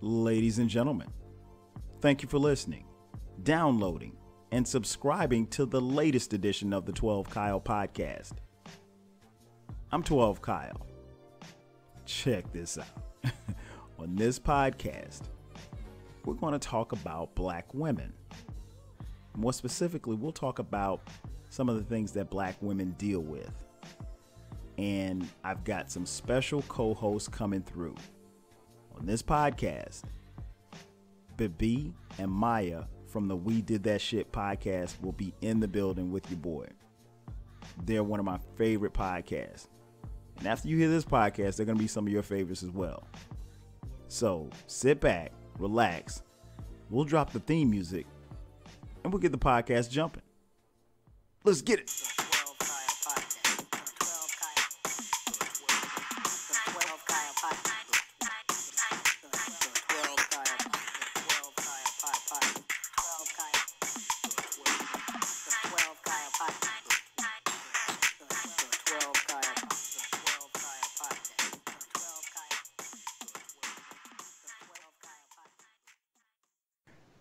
Ladies and gentlemen, thank you for listening, downloading, and subscribing to the latest edition of the 12 Kyle Podcast. I'm 12 Kyle. Check this out. On this podcast, we're going to talk about black women. More specifically, we'll talk about some of the things that black women deal with. And I've got some special co-hosts coming through. On this podcast, Bibbi and Mya from the We Did That Shit Podcast will be in the building with your boy. They're one of my favorite podcasts. And after you hear this podcast, they're going to be some of your favorites as well. So sit back, relax. We'll drop the theme music and we'll get the podcast jumping. Let's get it.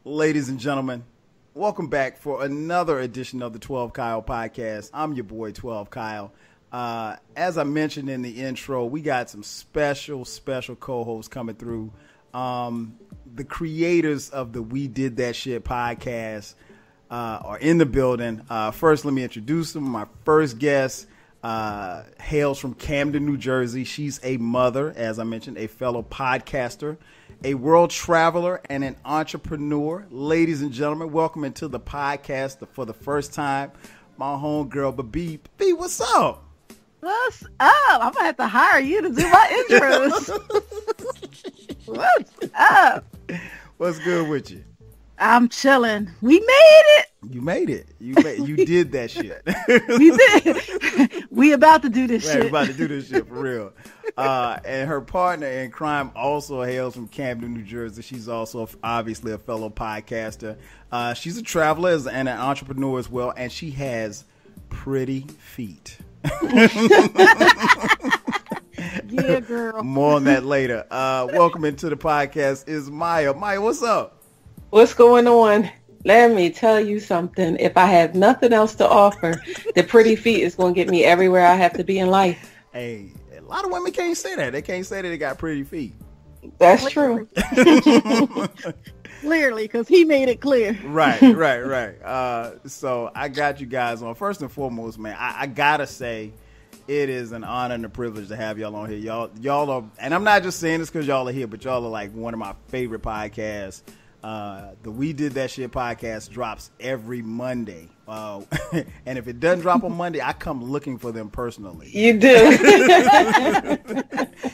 Ladies and gentlemen, welcome back for another edition of the 12 Kyle Podcast. I'm your boy, 12 Kyle. As I mentioned in the intro, we got some special co-hosts coming through. The creators of the We Did That Shit Podcast are in the building. First, let me introduce them. My first guest hails from Camden, New Jersey. She's a mother, as I mentioned, a fellow podcaster, a world traveler, and an entrepreneur. Ladies and gentlemen, welcome into the podcast for the first time, my homegirl, Bibbi. Bibbi, what's up? What's up? I'm going to have to hire you to do my intros. What's up? What's good with you? I'm chilling. We made it. You made it. You did that shit. We did. We about to do this shit. We about to do this shit for real. And her partner in crime also hails from Camden, New Jersey. She's also obviously a fellow podcaster. She's a traveler and an entrepreneur as well, and she has pretty feet. Yeah, girl. More on that later. Welcome into the podcast is Mya. Mya, what's up? What's going on? Let me tell you something. If I have nothing else to offer, the pretty feet is going to get me everywhere I have to be in life. Hey, a lot of women can't say that. They can't say that they got pretty feet. That's true. Clearly, because he made it clear. Right. So I got you guys on. First and foremost, man, I gotta say, it is an honor and a privilege to have y'all on here. Y'all are, and I'm not just saying this because y'all are here, but y'all are like one of my favorite podcasts. The We Did That Shit Podcast drops every Monday. And if it doesn't drop on Monday, I come looking for them personally. You do.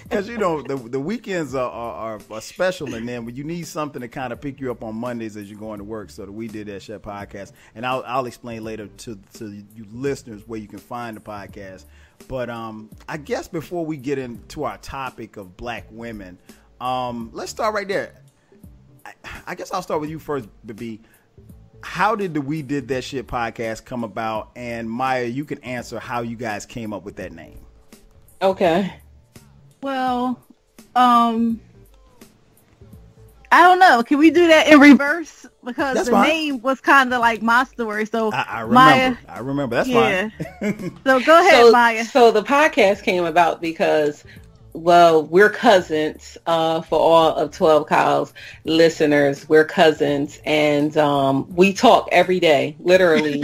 Because, you know, the weekends are special. And then when you need something to kind of pick you up on Mondays as you're going to work. So the We Did That Shit Podcast. And I'll explain later to you listeners where you can find the podcast. But I guess before we get into our topic of black women, let's start right there. I guess I'll start with you first, Bibbi. How did the We Did That Shit Podcast come about? And Mya, you can answer how you guys came up with that name. Okay. Well, I don't know. Can we do that in reverse? Because That's the fine. Name was kind of like my story. So I remember. Mya, I remember. That's yeah. fine. So go ahead, Mya. So the podcast came about because, well, we're cousins. For all of 12 Kyle's listeners, we're cousins, and we talk every day, literally,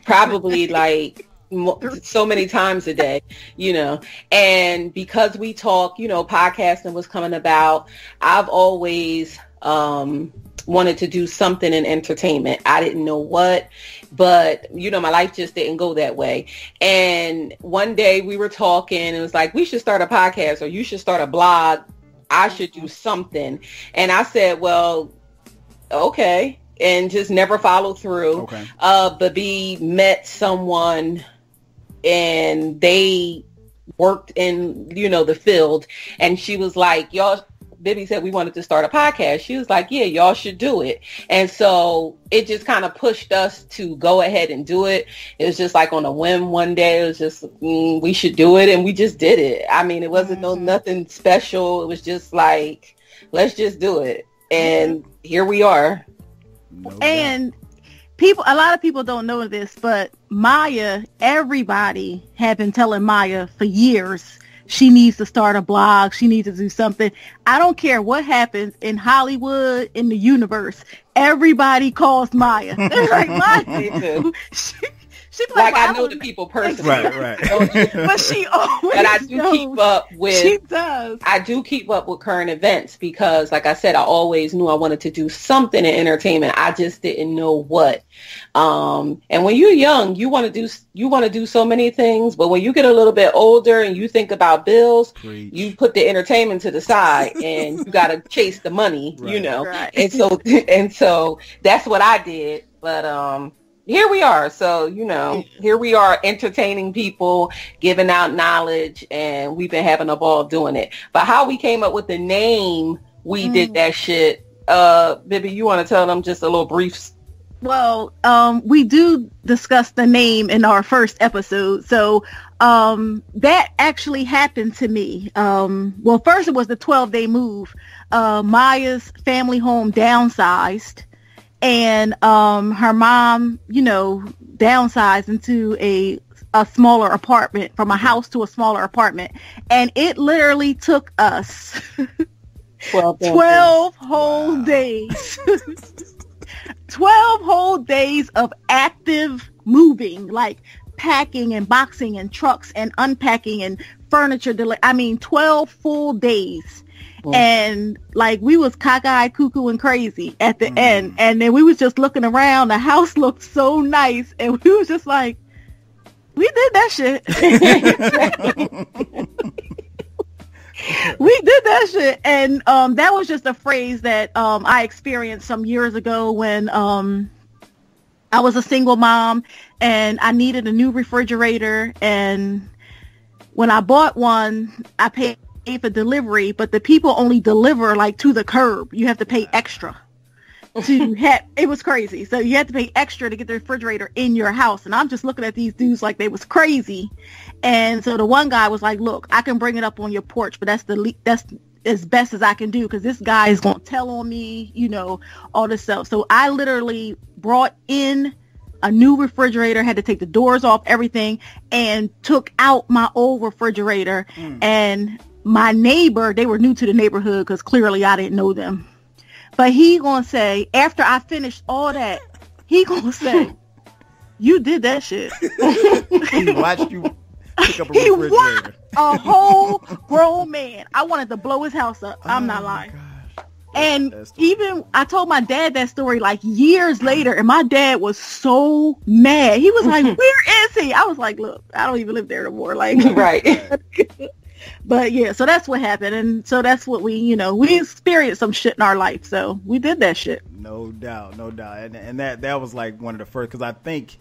probably like so many times a day, you know. And because we talk, you know, podcasting was coming about. I've always wanted to do something in entertainment. I didn't know what, but you know, my life just didn't go that way. And one day we were talking and it was like, we should start a podcast or you should start a blog. I should do something. And I said, well, okay. And just never followed through. Okay. Bibbi met someone and they worked in, you know, the field. And she was like, y'all, Bibbi said we wanted to start a podcast. She was like, yeah, y'all should do it. And so it just kind of pushed us to go ahead and do it. It was just like on a whim one day. It was just, we should do it. And we just did it. I mean, it wasn't nothing special. It was just like, let's just do it. And here we are. And a lot of people don't know this, but Mya, everybody had been telling Mya for years, she needs to start a blog. She needs to do something. I don't care what happens in Hollywood, in the universe. Everybody calls Mya. They're like, Mya. She like I know the people personally, right. But she always. But I do keep up with. She does. I do keep up with current events because, like I said, I always knew I wanted to do something in entertainment. I just didn't know what. And when you're young, you want to do so many things. But when you get a little bit older and you think about bills, you put the entertainment to the side and you got to chase the money. Right. You know, right. and so that's what I did. But here we are. So, here we are entertaining people, giving out knowledge, and we've been having a ball doing it. But how we came up with the name, We Did That Shit. Bibbi, you want to tell them just a little brief? Well, we do discuss the name in our first episode. So that actually happened to me. Well, first it was the 12-day move. Mya's family home downsized. And her mom, downsized into a smaller apartment, from a house to a smaller apartment. And it literally took us 12 whole days. 12 whole days of active moving, like packing and boxing and trucks and unpacking and furniture. 12 full days. And like we was cockeyed, cuckoo, and crazy at the end, and then we was just looking around. The house looked so nice, and we was just like, "We did that shit." We did that shit, and that was just a phrase that I experienced some years ago when I was a single mom and I needed a new refrigerator, and when I bought one, I paid for delivery, but the people only deliver like to the curb. You have to pay extra to have, it was crazy. So you had to pay extra to get the refrigerator in your house. And I'm just looking at these dudes like they was crazy. And so the one guy was like, look, I can bring it up on your porch, but that's as best as I can do, because this guy is going to tell on me, all this stuff. So I literally brought in a new refrigerator, had to take the doors off, everything, and took out my old refrigerator. And my neighbor, they were new to the neighborhood because clearly I didn't know them. But he gonna say, after I finished all that, he gonna say, you did that shit. He watched you pick up a refrigerator. He watched a whole grown man. I wanted to blow his house up. I'm not lying. And even I told my dad that story like years later, and my dad was so mad. He was like, where is he? I was like, look, I don't even live there anymore. Like, right. But yeah, so that's what happened. And so that's what we experienced some shit in our life. So we did that shit. No doubt. And that was like one of the first, because I think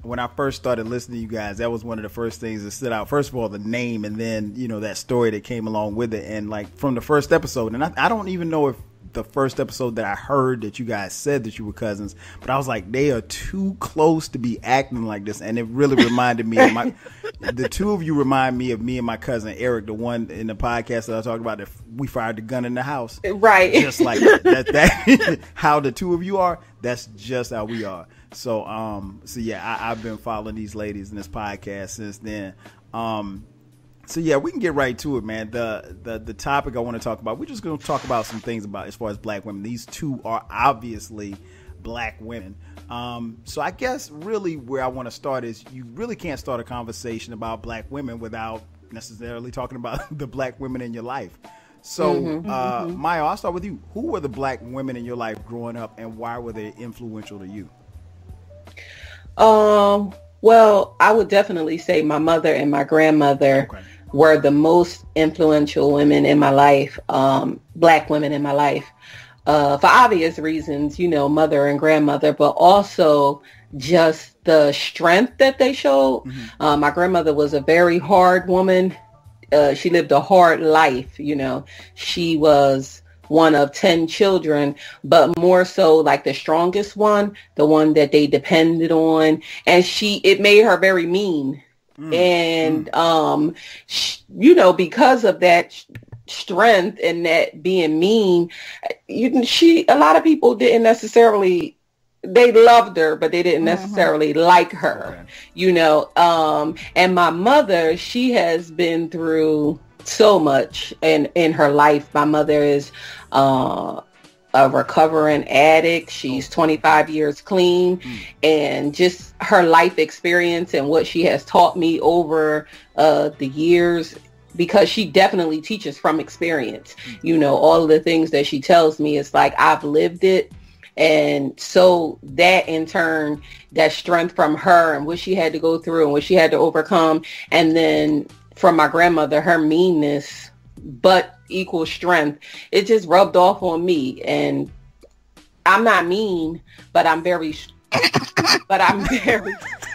when I first started listening to you guys, that was one of the first things that stood out. First of all, the name, and then, that story that came along with it. And like from the first episode, and I don't even know if the first episode that I heard that you guys said that you were cousins, but I was like, they are too close to be acting like this. And it really reminded me of the two of you remind me of me and my cousin Eric, the one in the podcast that I talked about, that we fired the gun in the house. Right. Just like that how the two of you are, that's just how we are. So yeah, I've been following these ladies in this podcast since then. So yeah, we can get right to it, man. The topic I want to talk about, we're just going to talk about some things about as far as black women. These two are obviously black women. So I guess really where I want to start is, you really can't start a conversation about black women without necessarily talking about the black women in your life. So Mya, I'll start with you. Who were the black women in your life growing up, and why were they influential to you? Well, I would definitely say my mother and my grandmother were the most influential women in my life, black women in my life, for obvious reasons, mother and grandmother, but also just the strength that they showed. My grandmother was a very hard woman. She lived a hard life. She was one of 10 children, but more so like the strongest one, the one that they depended on. And it made her very mean. And, because of that, strength and that being mean, a lot of people didn't necessarily, they loved her, but they didn't necessarily like her, and my mother, she has been through so much in her life. My mother is a recovering addict. She's 25 years clean, and just her life experience and what she has taught me over the years, because she definitely teaches from experience. All of the things that she tells me, it's like I've lived it. And so that in turn, that strength from her and what she had to go through and what she had to overcome. And then from my grandmother, her meanness, but equal strength, it just rubbed off on me. And I'm not mean, but I'm very,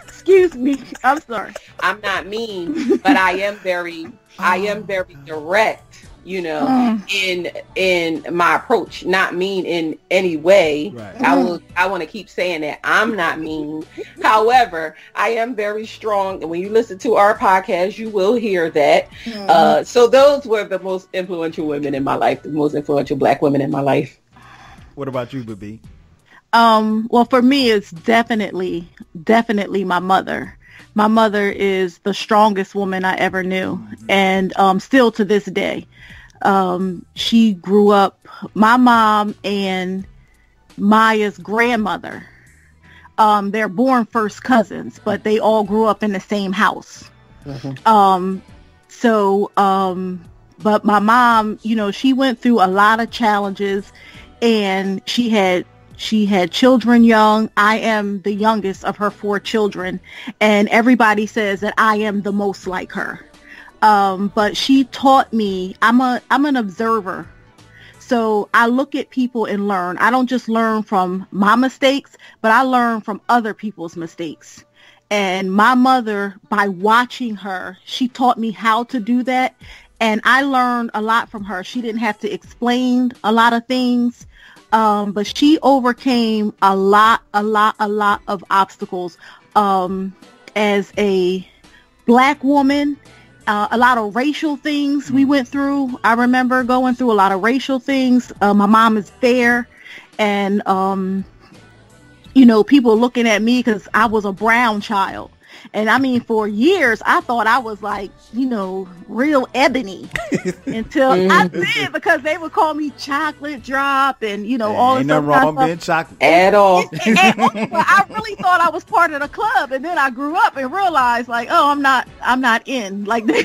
excuse me. I'm sorry. I'm not mean, but I am very direct, in my approach. Not mean in any way. Right. I want to keep saying that I'm not mean. However, I am very strong. And when you listen to our podcast, you will hear that. So those were the most influential women in my life, the most influential Black women in my life. What about you, Bibbi? Well, for me, it's definitely my mother. My mother is the strongest woman I ever knew, and still to this day. She grew up, my mom and Maya's grandmother, they're born first cousins, but they all grew up in the same house. But my mom, she went through a lot of challenges, and she had children young. I am the youngest of her 4 children, and everybody says that I am the most like her. But she taught me, I'm an observer. So I look at people and learn. I don't just learn from my mistakes, but I learn from other people's mistakes. And my mother, by watching her, she taught me how to do that. And I learned a lot from her. She didn't have to explain a lot of things. But she overcame a lot of obstacles, as a Black woman, a lot of racial things we went through. I remember going through a lot of racial things. My mom is fair, and, people looking at me because I was a brown child. And I mean, for years, I thought I was like, real ebony until I did, because they would call me chocolate drop and, all this stuff. Ain't nothing wrong being chocolate at all. But I really thought I was part of the club. And then I grew up and realized like, oh, I'm not in. Like they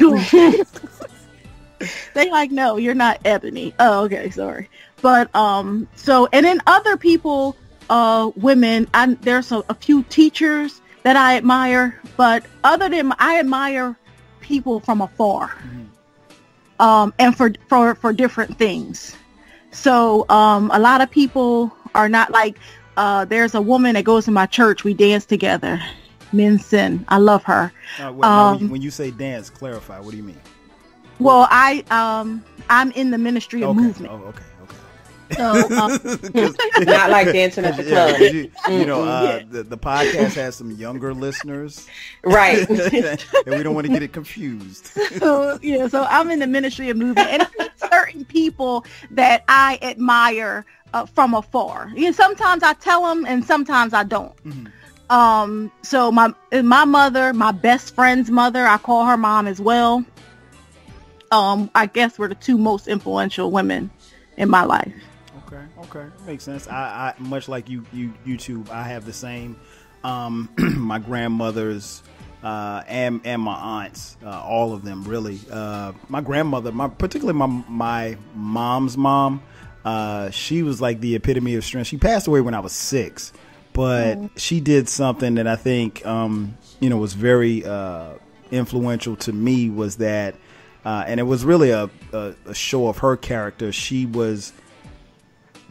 like, no, you're not ebony. Oh, okay. Sorry. But, and then other people, women, there's a few teachers that I admire, but other than I admire people from afar, and for different things. So a lot of people are not like, there's a woman that goes to my church. We dance together. Min Sin. I love her. When you say dance, clarify. What do you mean? Well, I'm in the ministry of movement. Oh, okay. So, not like dancing at the club. The podcast has some younger listeners, right? And we don't want to get it confused. So I'm in the ministry of movement, and certain people that I admire from afar. Sometimes I tell them, and sometimes I don't. So my mother, my best friend's mother, I call her mom as well. I guess we're the 2 most influential women in my life. Okay, makes sense. I much like you two, I have the same. My grandmothers and my aunts, all of them really. My grandmother, particularly my mom's mom, she was like the epitome of strength. She passed away when I was 6, but she did something that I think was very influential to me. Was that, and it was really a show of her character. She was.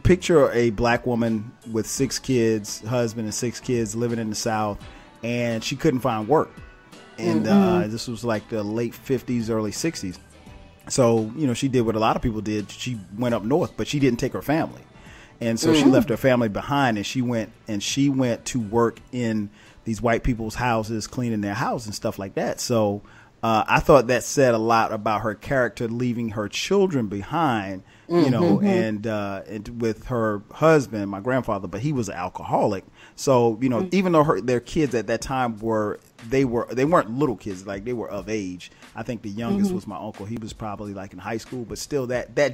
Picture a Black woman with 6 kids, husband and 6 kids, living in the South, and she couldn't find work. And this was like the late 50s, early 60s. So, she did what a lot of people did. She went up north, but she didn't take her family. And so she left her family behind, and she went to work in these white people's houses, cleaning their house and stuff like that. So I thought that said a lot about her character, leaving her children behind, you know, and with her husband, my grandfather, but he was an alcoholic. So, you know, even though their kids at that time they weren't little kids, like they were of age. I think the youngest was my uncle. He was probably like in high school, but still you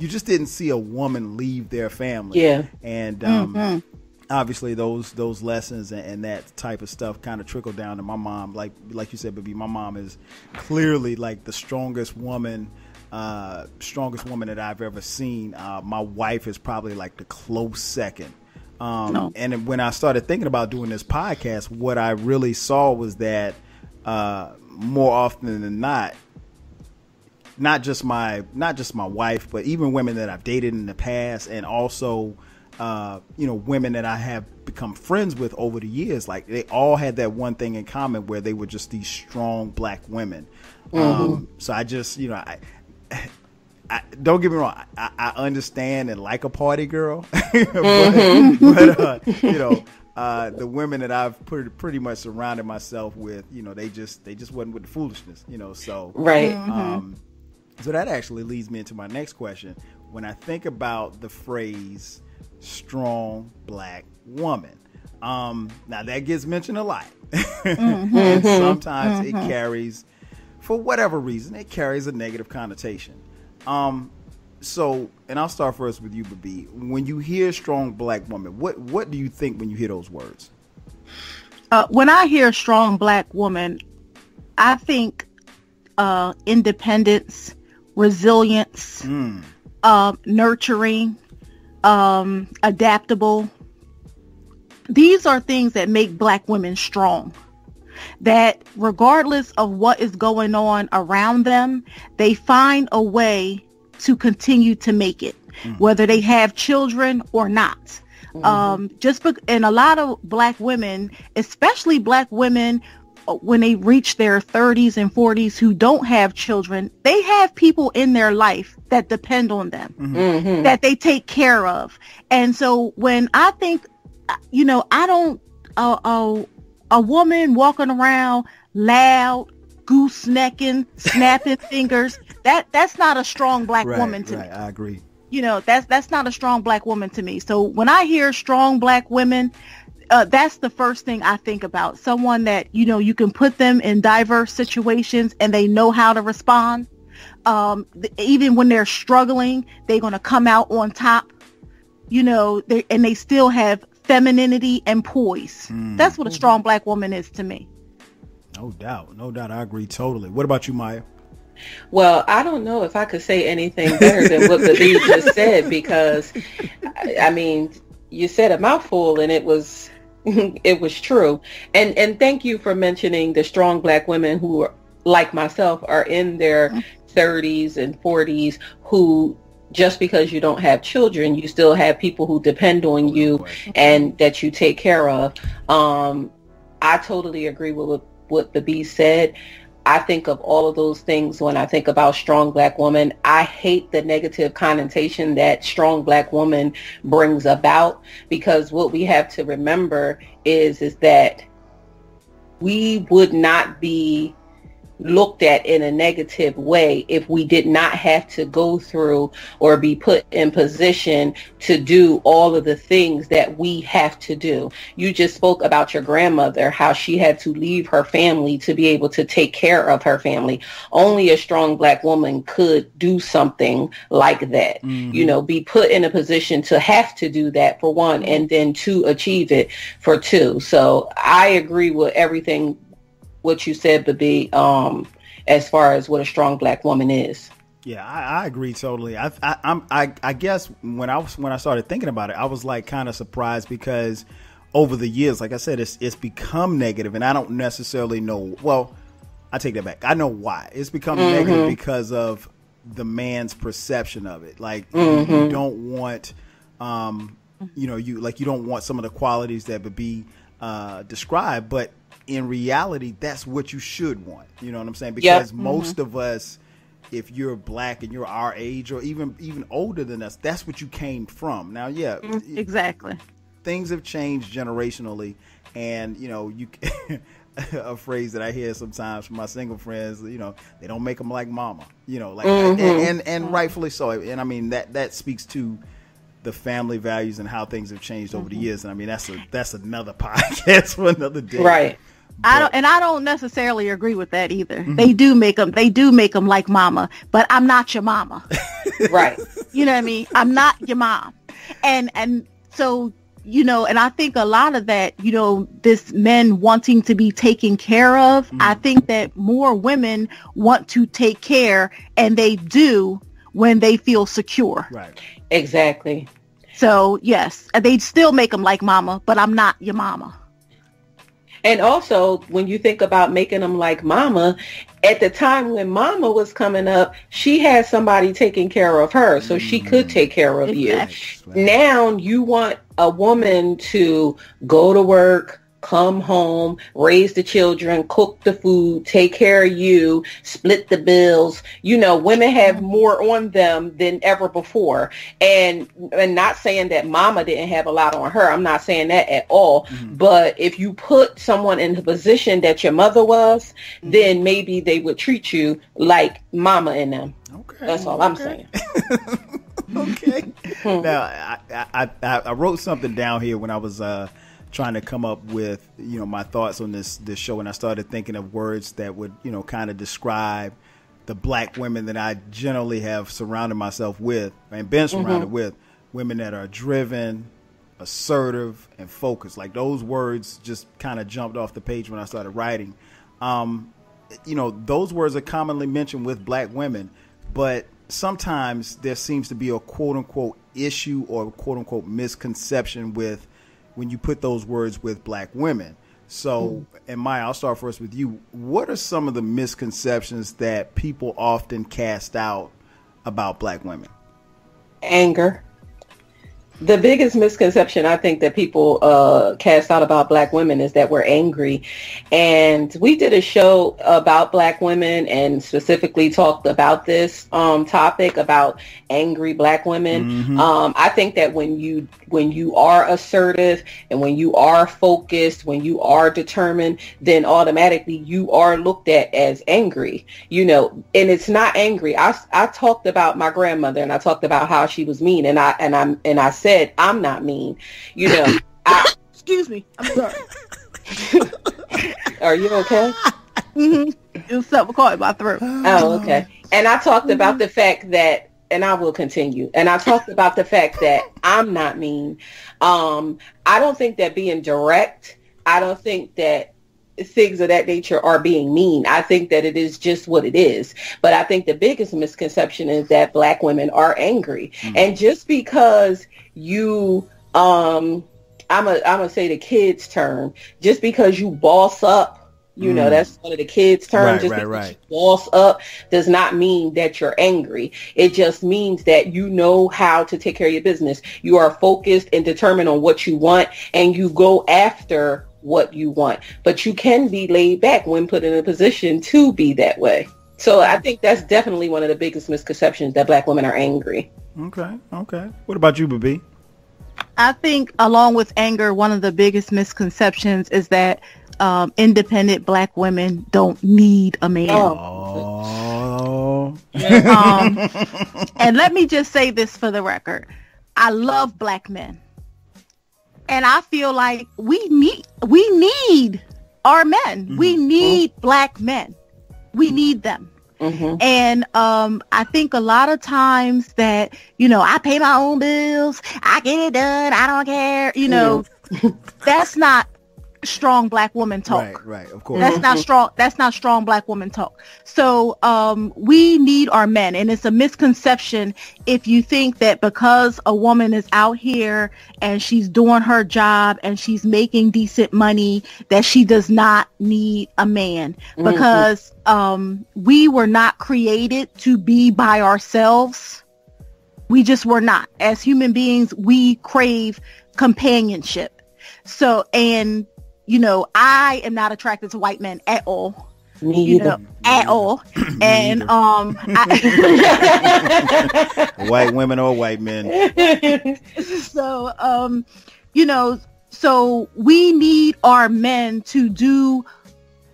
just didn't see a woman leave their family. Yeah. And, obviously those lessons and that type of stuff kind of trickled down to my mom. Like you said, Bibbi, my mom is clearly like the strongest woman that I've ever seen. My wife is probably like the close second. And when I started thinking about doing this podcast, what I really saw was that more often than not just my wife, but even women that I've dated in the past, and also you know, women that I have become friends with over the years, like they all had that one thing in common where they were just these strong black women. So I just, you know, I don't get me wrong, I understand and like a party girl, but you know, the women that I've pretty much surrounded myself with, you know, they just wasn't with the foolishness, you know. So so that actually leads me into my next question. When I think about the phrase strong black woman, now that gets mentioned a lot, and sometimes it carries, for whatever reason, it carries a negative connotation. So, and I'll start first with you, Bibbi. When you hear strong black woman, what do you think when you hear those words? When I hear strong black woman, I think independence, resilience, nurturing, adaptable. These are things that make black women strong. That regardless of what is going on around them, they find a way to continue to make it, whether they have children or not. And a lot of black women, especially black women, when they reach their 30s and 40s who don't have children, they have people in their life that depend on them, that they take care of. And so when I think, you know, I don't, a woman walking around loud, goosenecking, snapping fingers, that's not a strong black woman to me. I agree. You know, that's not a strong black woman to me. So when I hear strong black women, that's the first thing I think about. Someone that, you know, you can put them in diverse situations and they know how to respond. Even when they're struggling, they're going to come out on top, you know, and they still have femininity and poise. That's what a strong black woman is to me. No doubt. I agree totally. What about you, Maya? Well, I don't know if I could say anything better than what Bibbi just said, because I mean, you said a mouthful and it was true. And thank you for mentioning the strong black women who are, like myself, are in their 30s and 40s, who, just because you don't have children, you still have people who depend on you and that you take care of. I totally agree with what Bibbi said. I think of all of those things when I think about strong black woman. I hate the negative connotation that strong black woman brings about, because what we have to remember is that we would not be looked at in a negative way if we did not have to go through or be put in position to do all of the things that we have to do. You just spoke about your grandmother, how she had to leave her family to be able to take care of her family. Only a strong black woman could do something like that, you know, be put in a position to have to do that, for one, and then to achieve it, for two. So I agree with everything what you said, Bibbi, as far as what a strong black woman is. Yeah, I agree totally. I guess when I started thinking about it, I was like kind of surprised, because over the years, like I said, it's become negative, and I don't necessarily know. Well, I take that back. I know why it's become negative, because of the man's perception of it. Like you don't want, you know, you don't want some of the qualities that Bibbi described, but in reality, that's what you should want. You know what I'm saying? Because most of us, if you're black and you're our age or even older than us, that's what you came from. Now, exactly. Things have changed generationally, and you know, a phrase that I hear sometimes from my single friends. You know, they don't make them like mama. You know, like and rightfully so. And I mean that speaks to the family values and how things have changed over the years. And I mean that's another podcast for another day. Right. I don't necessarily agree with that either. They do make them like mama, but I'm not your mama. Right. You know what I mean? I'm not your mom. And so, you know, and I think a lot of that, you know, this men wanting to be taken care of, I think that more women want to take care, and they do when they feel secure. Right. Exactly. So, yes, they still make them like mama, but I'm not your mama. And also, when you think about making them like mama, at the time when mama was coming up, she had somebody taking care of her, so she could take care of you. Now you want a woman to go to work, come home, raise the children, cook the food, take care of you, split the bills. You know, women have more on them than ever before. And not saying that mama didn't have a lot on her. I'm not saying that at all. But if you put someone in the position that your mother was, then maybe they would treat you like mama and them. Okay. That's all I'm saying. Okay. Now, I wrote something down here when I was trying to come up with, you know, my thoughts on this show, and I started thinking of words that would, you know, kind of describe the black women that I generally have surrounded myself with and been surrounded with, women that are driven, assertive, and focused. Like those words just kind of jumped off the page when I started writing. You know, those words are commonly mentioned with black women, but sometimes there seems to be a quote unquote issue or quote unquote misconception with when you put those words with black women. So, and Maya, I'll start first with you. What are some of the misconceptions that people often cast out about black women? Anger. The biggest misconception I think that people cast out about black women is that we're angry. And we did a show about black women and specifically talked about this topic about angry black women. I think that when you are assertive and when you are focused, when you are determined, then automatically you are looked at as angry, you know, and it's not angry. I talked about my grandmother and I talked about how she was mean, and I said, I'm not mean, you know. Excuse me, I'm sorry. Are you okay? It was something caught in my throat. Oh, okay. And I talked about the fact that, and I will continue, and I talked about the fact that I'm not mean. I don't think that being direct, I don't think that things of that nature are being mean. I think that it is just what it is. But I think the biggest misconception is that black women are angry. And just because you, I'm gonna say the kids' term, just because you boss up, you know, that's one of the kids' terms. Just because you boss up does not mean that you're angry. It just means that you know how to take care of your business. You are focused and determined on what you want, and you go after what you want. But you can be laid back when put in a position to be that way. So I think that's definitely one of the biggest misconceptions, that black women are angry. Okay. What about you, Bibbi? I think along with anger, one of the biggest misconceptions is that independent black women don't need a man. And let me just say this for the record. I love black men. And I feel like we need our men. We need black men. We need them. And I think a lot of times that, you know, I pay my own bills, I get it done, I don't care, you know, that's not strong black woman talk. Right, of course. That's not strong black woman talk. So we need our men, and it's a misconception if you think that because a woman is out here and she's doing her job and she's making decent money that she does not need a man, because we were not created to be by ourselves. We just were not. As human beings, we crave companionship. So, and you know, I am not attracted to white men at all. Me either. At all. And white women or white men. So you know, so we need our men to do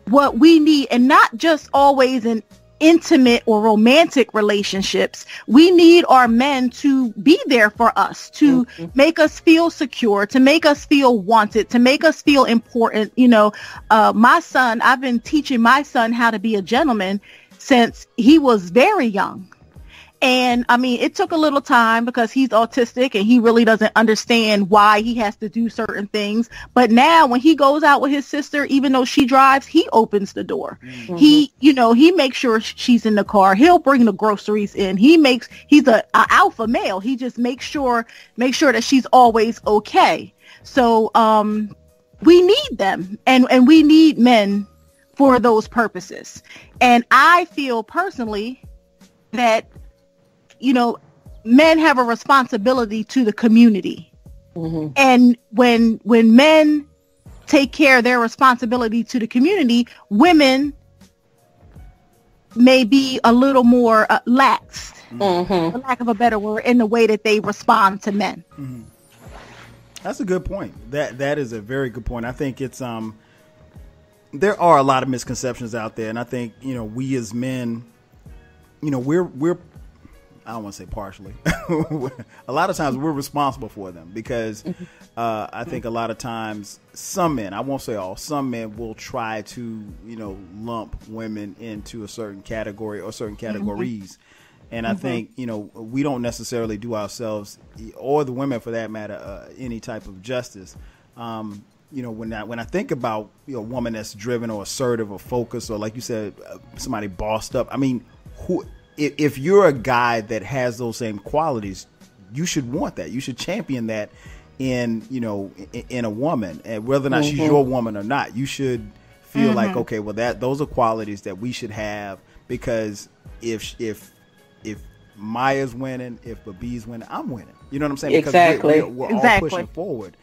what we need, and not just always in intimate or romantic relationships. We need our men to be there for us, to make us feel secure, to make us feel wanted, to make us feel important. My son, I've been teaching my son how to be a gentleman since he was very young. And I mean, it took a little time because he's autistic and he really doesn't understand why he has to do certain things. But now when he goes out with his sister, even though she drives, he opens the door. Mm-hmm. He makes sure she's in the car. He'll bring the groceries in. He's a alpha male. He just makes sure that she's always okay. So, we need them and we need men for those purposes. And I feel personally that men have a responsibility to the community. Mm-hmm. And when men take care of their responsibility to the community, women may be a little more lax, for lack of a better word, in the way that they respond to men. Mm-hmm. That's a good point. That is a very good point. I think it's there are a lot of misconceptions out there, and I think we as men, we're I don't want to say partially. A lot of times we're responsible for them because I think a lot of times some men, I won't say all, some men will try to, lump women into a certain category or certain categories. And I think, we don't necessarily do ourselves or the women for that matter, any type of justice. When I think about a woman that's driven or assertive or focused or like you said, somebody bossed up, I mean, if you're a guy that has those same qualities, you should want that. You should champion that in a woman, and whether or not she's your woman or not, you should feel like, okay, well, those are qualities that we should have, because if Maya's winning, if Bibbi's winning, I'm winning. You know what I'm saying? Because exactly. we're all pushing forward.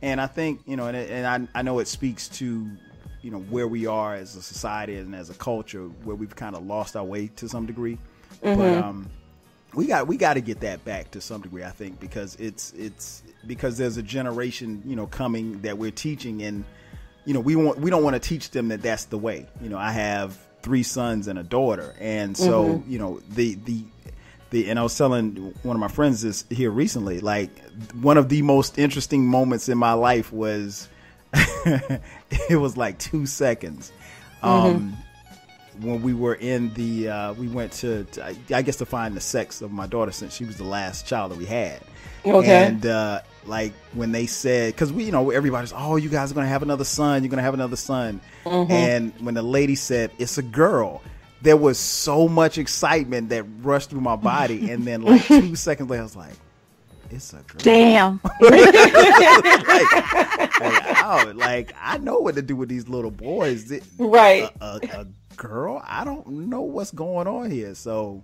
And I think, and I know it speaks to, where we are as a society and as a culture, where we've kind of lost our way to some degree. But we got to get that back to some degree, I think, because it's because there's a generation, coming that we're teaching, and we don't want to teach them that that's the way. I have 3 sons and a daughter, and so and I was telling one of my friends this here recently, like one of the most interesting moments in my life was it was like 2 seconds. When we were in we went to I guess to find the sex of my daughter, since she was the last child that we had. Okay. And like when they said, because we, everybody's, oh, you guys are going to have another son. You're going to have another son. And when the lady said it's a girl, there was so much excitement that rushed through my body. And then like 2 seconds later, I was like, it's a girl. Damn. like I know what to do with these little boys. Right. A girl, I don't know what's going on here. So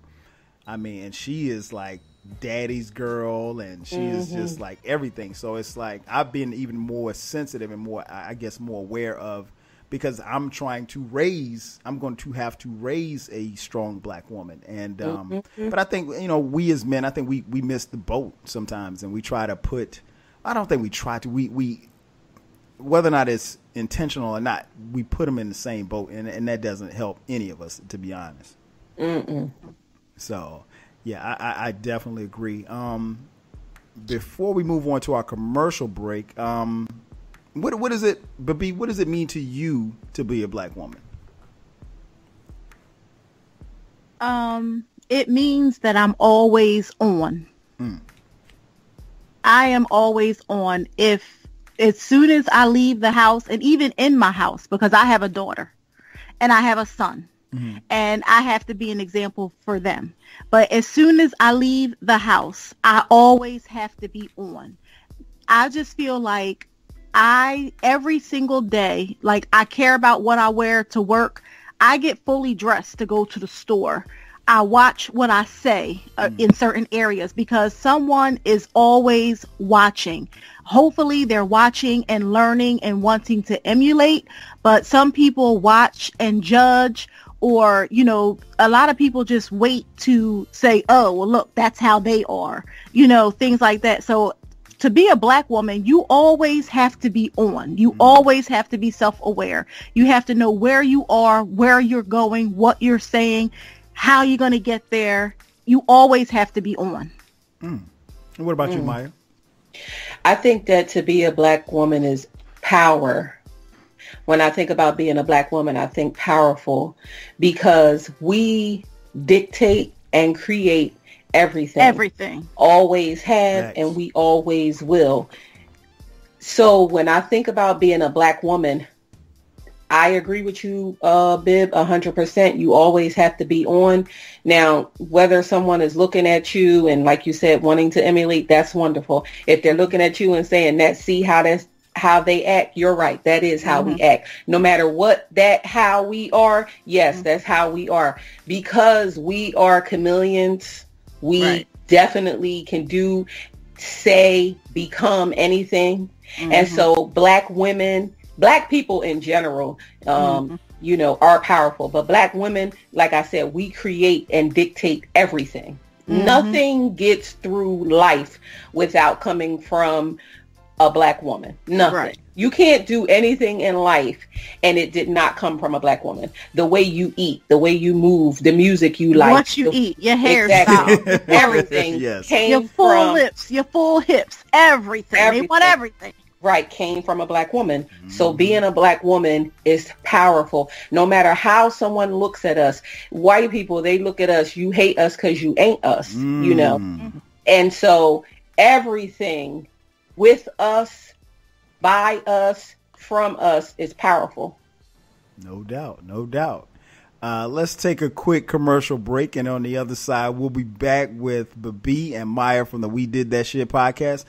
I mean, and she is like daddy's girl, and she is just like everything. So it's like I've been even more sensitive and more, I guess, more aware of, because I'm going to have to raise a strong black woman. And but I think, we as men, I think we miss the boat sometimes, and we try to put, I don't think we try to, we whether or not it's intentional or not, we put them in the same boat, and that doesn't help any of us, to be honest. So yeah, I definitely agree. Before we move on to our commercial break, what is it, Bibbi, what does it mean to you to be a black woman? It means that I'm always on. I am always on. As soon as I leave the house, and even in my house, because I have a daughter and I have a son, and I have to be an example for them. But as soon as I leave the house, I always have to be on. I just feel like every single day, like I care about what I wear to work. I get fully dressed to go to the store. I watch what I say in certain areas, because someone is always watching. Hopefully they're watching and learning and wanting to emulate, but some people watch and judge, or, a lot of people just wait to say, oh, well, look, that's how they are, things like that. So to be a black woman, you always have to be on. You always have to be self-aware. You have to know where you are, where you're going, what you're saying, how you're going to get there. You always have to be on. And what about you, Maya? I think that to be a black woman is power. When I think about being a black woman, I think powerful, because we dictate and create everything. Always have, and we always will. So when I think about being a black woman, I agree with you, Bib, 100%. You always have to be on. Now, whether someone is looking at you and, like you said, wanting to emulate, that's wonderful. If they're looking at you and saying, "Let's see how they act," you're right. That is how we act. No matter what how we are, yes, that's how we are. Because we are chameleons, we definitely can do, say, become anything. And so black women, black people in general, you know, are powerful. But black women, like I said, we create and dictate everything. Nothing gets through life without coming from a black woman. Nothing. Right. You can't do anything in life and it did not come from a black woman. The way you eat, the way you move, the music you like, what you eat, your hairstyle, everything came your full from lips, your full hips, everything. They want everything. Right, came from a black woman. So being a black woman is powerful. No matter how someone looks at us, white people, they look at us, you hate us because you ain't us, you know. And so everything with us, by us, from us is powerful. No doubt, no doubt. Let's take a quick commercial break, and on the other side, we'll be back with Bibbi and Maya from the We Did That Shit podcast.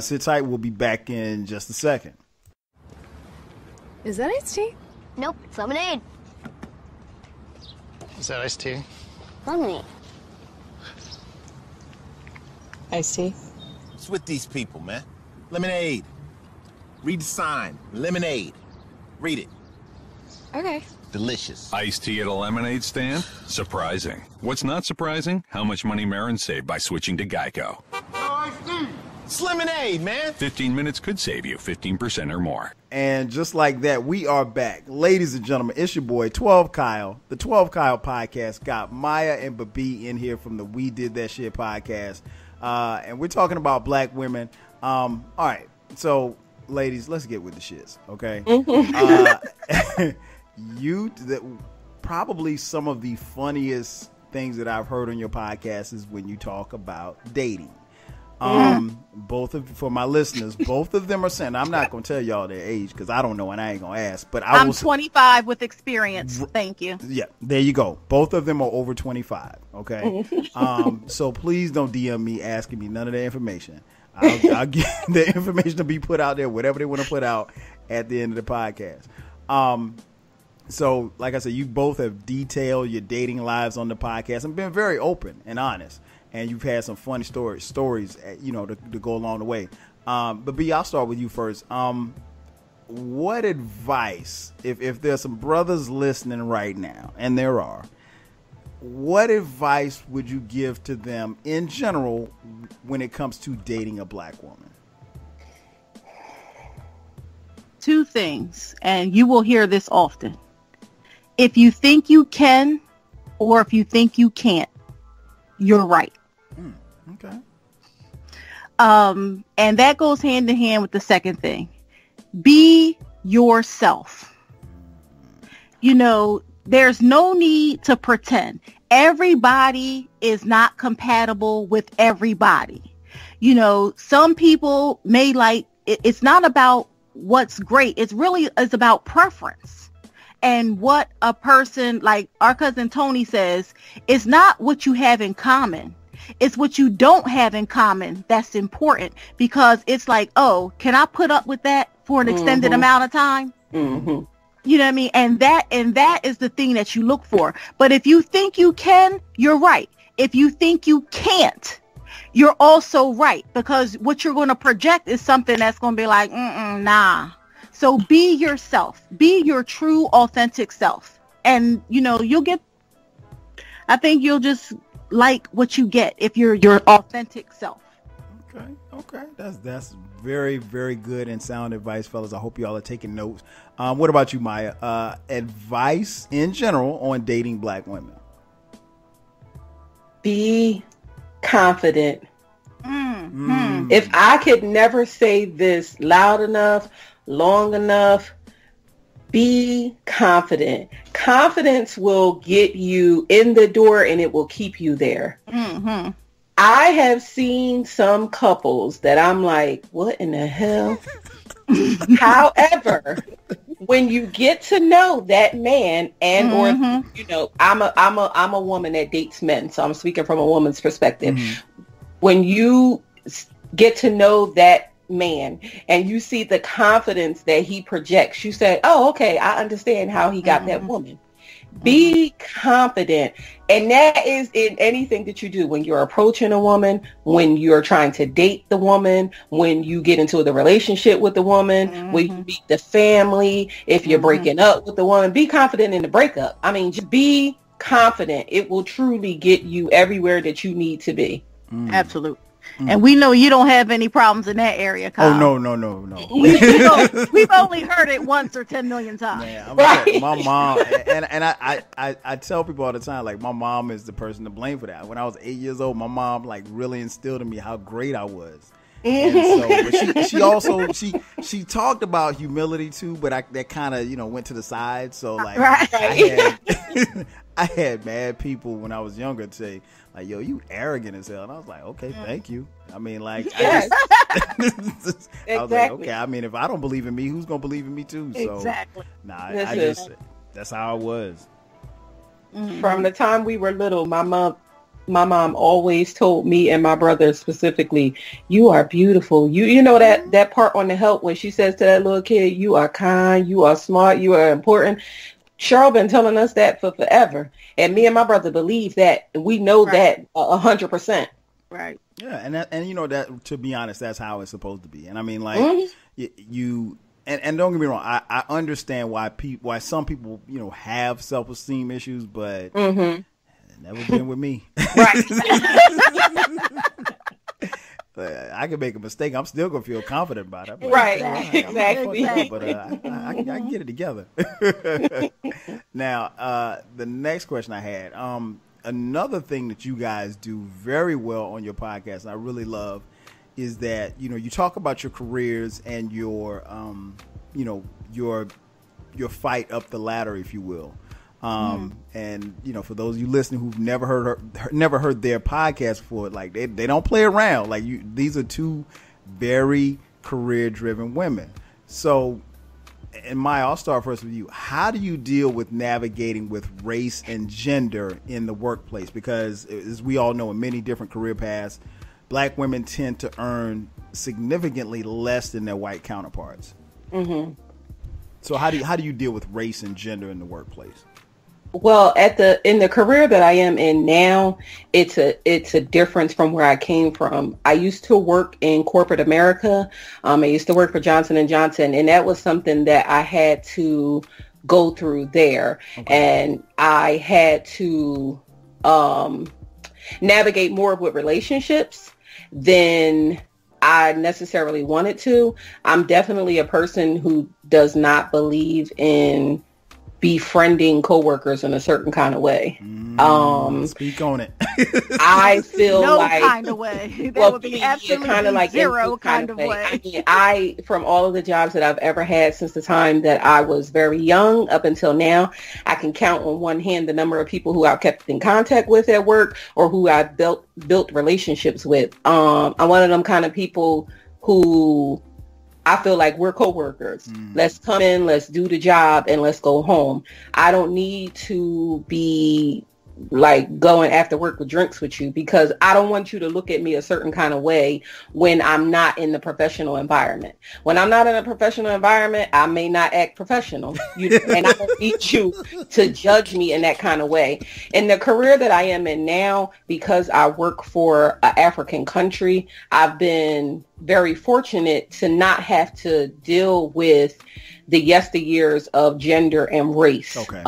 Sit tight. We'll be back in just a second. Is that iced tea? Nope, it's lemonade. Is that iced tea? Lemonade. Iced tea? What's with these people, man? Lemonade. Read the sign. Lemonade. Read it. Okay. Delicious. Iced tea at a lemonade stand? Surprising. What's not surprising? How much money Marin saved by switching to Geico. It's lemonade, man. 15 minutes could save you 15% or more. And just like that, we are back. Ladies and gentlemen, it's your boy, 12 Kyle. The 12 Kyle podcast got Maya and Bibbi in here from the We Did That Shit podcast. And we're talking about black women. All right. So, ladies, let's get with the shits, okay? Probably some of the funniest things that I've heard on your podcast is when you talk about dating. For my listeners, both of them are saying, I'm not going to tell y'all their age because I don't know and I ain't going to ask, but I'm 25 with experience. Thank you. Yeah, there you go. Both of them are over 25. Okay. So please don't DM me asking me none of that information. I'll get the information to be put out there, whatever they want to put out at the end of the podcast. So like I said, you both have detailed your dating lives on the podcast and been very open and honest. And you've had some funny stories, you know, to go along the way. But B, I'll start with you first. What advice, if there's some brothers listening right now, and there are, what advice would you give to them in general when it comes to dating a black woman? Two things, and you will hear this often. If you think you can, or if you think you can't, you're right. Okay. And that goes hand in hand with the second thing. Be yourself. You know, there's no need to pretend. Everybody is not compatible with everybody. You know, some people may like, it's not about what's great. It's about preference. And what a person, like our cousin Tony says, it's not what you have in common. It's what you don't have in common that's important, because it's like, oh, can I put up with that for an extended amount of time? You know what I mean? And that is the thing that you look for. But if you think you can, you're right. If you think you can't, you're also right, because what you're going to project is something that's going to be like, nah. So be yourself. Be your true, authentic self. And, you know, I think you'll just like what you get if you're your authentic self. Okay. That's very, very good and sound advice, fellas. I hope y'all are taking notes. What about you, Maya? Advice in general on dating black women. Be confident. If I could never say this loud enough, long enough, be confident. Confidence will get you in the door and it will keep you there. Mm-hmm. I have seen some couples that I'm like, what in the hell? However, when you get to know that man and or I'm a woman that dates men, so I'm speaking from a woman's perspective. When you get to know that man and you see the confidence that he projects, you say, oh, okay, I understand how he got that woman. Be confident. And that is in anything that you do. When you're approaching a woman, when you're trying to date the woman, when you get into the relationship with the woman, when you meet the family, if you're breaking up with the woman, be confident in the breakup. I mean, just be confident. It will truly get you everywhere that you need to be. Absolutely. And we know you don't have any problems in that area, Kyle. Oh, no. We've only heard it once or 10 million times. Man, right. My mom, and I tell people all the time, like, my mom is the person to blame for that. When I was 8 years old, my mom, like, really instilled in me how great I was. And so, but she also she talked about humility too, but that kind of went to the side. So like I had mad people when I was younger say like, "Yo, you arrogant as hell," and I was like, "Okay, thank you." I mean, like, yes. I was like, "Okay." I mean, if I don't believe in me, who's gonna believe in me too? So exactly. I just that's how I was. From the time we were little, my mom always told me and my brother specifically, you are beautiful. You know that part on the help when she says to that little kid, you are kind, you are smart, you are important. Cheryl been telling us that for forever. And me and my brother believe that. We know that 100%. Right. Yeah. And that, to be honest, that's how it's supposed to be. And I mean, like you, and don't get me wrong. I understand why some people, have self-esteem issues, but never been with me. Right. I can make a mistake. I'm still going to feel confident about it. Right. Exactly. But I can get it together. Now, the next question I had, another thing that you guys do very well on your podcast, and I really love, is that, you talk about your careers and your fight up the ladder, if you will. And for those of you listening who've never heard their podcast before, like they don't play around. Like these are two very career driven women. So, and Maya, I'll start first with you. How do you deal with navigating with race and gender in the workplace? Because as we all know, in many different career paths, black women tend to earn significantly less than their white counterparts. So how do you deal with race and gender in the workplace? Well, in the career that I am in now, it's a difference from where I came from. I used to work in corporate America. I used to work for Johnson & Johnson, and that was something that I had to go through there. Okay. And I had to navigate more with relationships than I necessarily wanted to. I'm definitely a person who does not believe in befriending coworkers in a certain kind of way. Speak on it. I feel no like kind of way. That would be absolutely kind of like zero kind of way. I mean, from all of the jobs that I've ever had since the time that I was very young up until now, I can count on one hand the number of people who I've kept in contact with at work or who I've built relationships with. I'm one of them kind of people who I feel like we're coworkers. Let's come in, let's do the job, and let's go home. I don't need to be like going after work with drinks with you because I don't want you to look at me a certain kind of way when I'm not in the professional environment. When I'm not in a professional environment, I may not act professional. And I don't need you to judge me in that kind of way. In the career that I am in now, because I work for an African country, I've been very fortunate to not have to deal with the yesteryears of gender and race. Okay.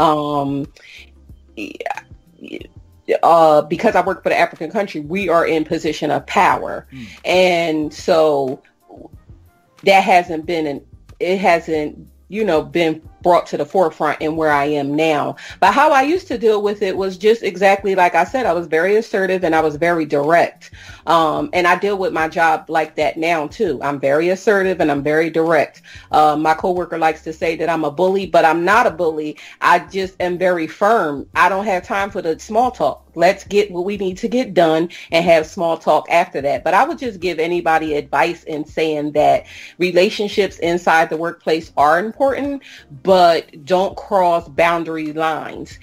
because I work for the African country, we are in position of power. And so that hasn't been been brought to the forefront in where I am now. But how I used to deal with it was just exactly like I said. I was very assertive and I was very direct. And I deal with my job like that now too. I'm very assertive and I'm very direct. My coworker likes to say that I'm a bully, but I'm not a bully. I just am very firm. I don't have time for the small talk. Let's get what we need to get done and have small talk after that. But I would just give anybody advice in saying that relationships inside the workplace are important, but don't cross boundary lines.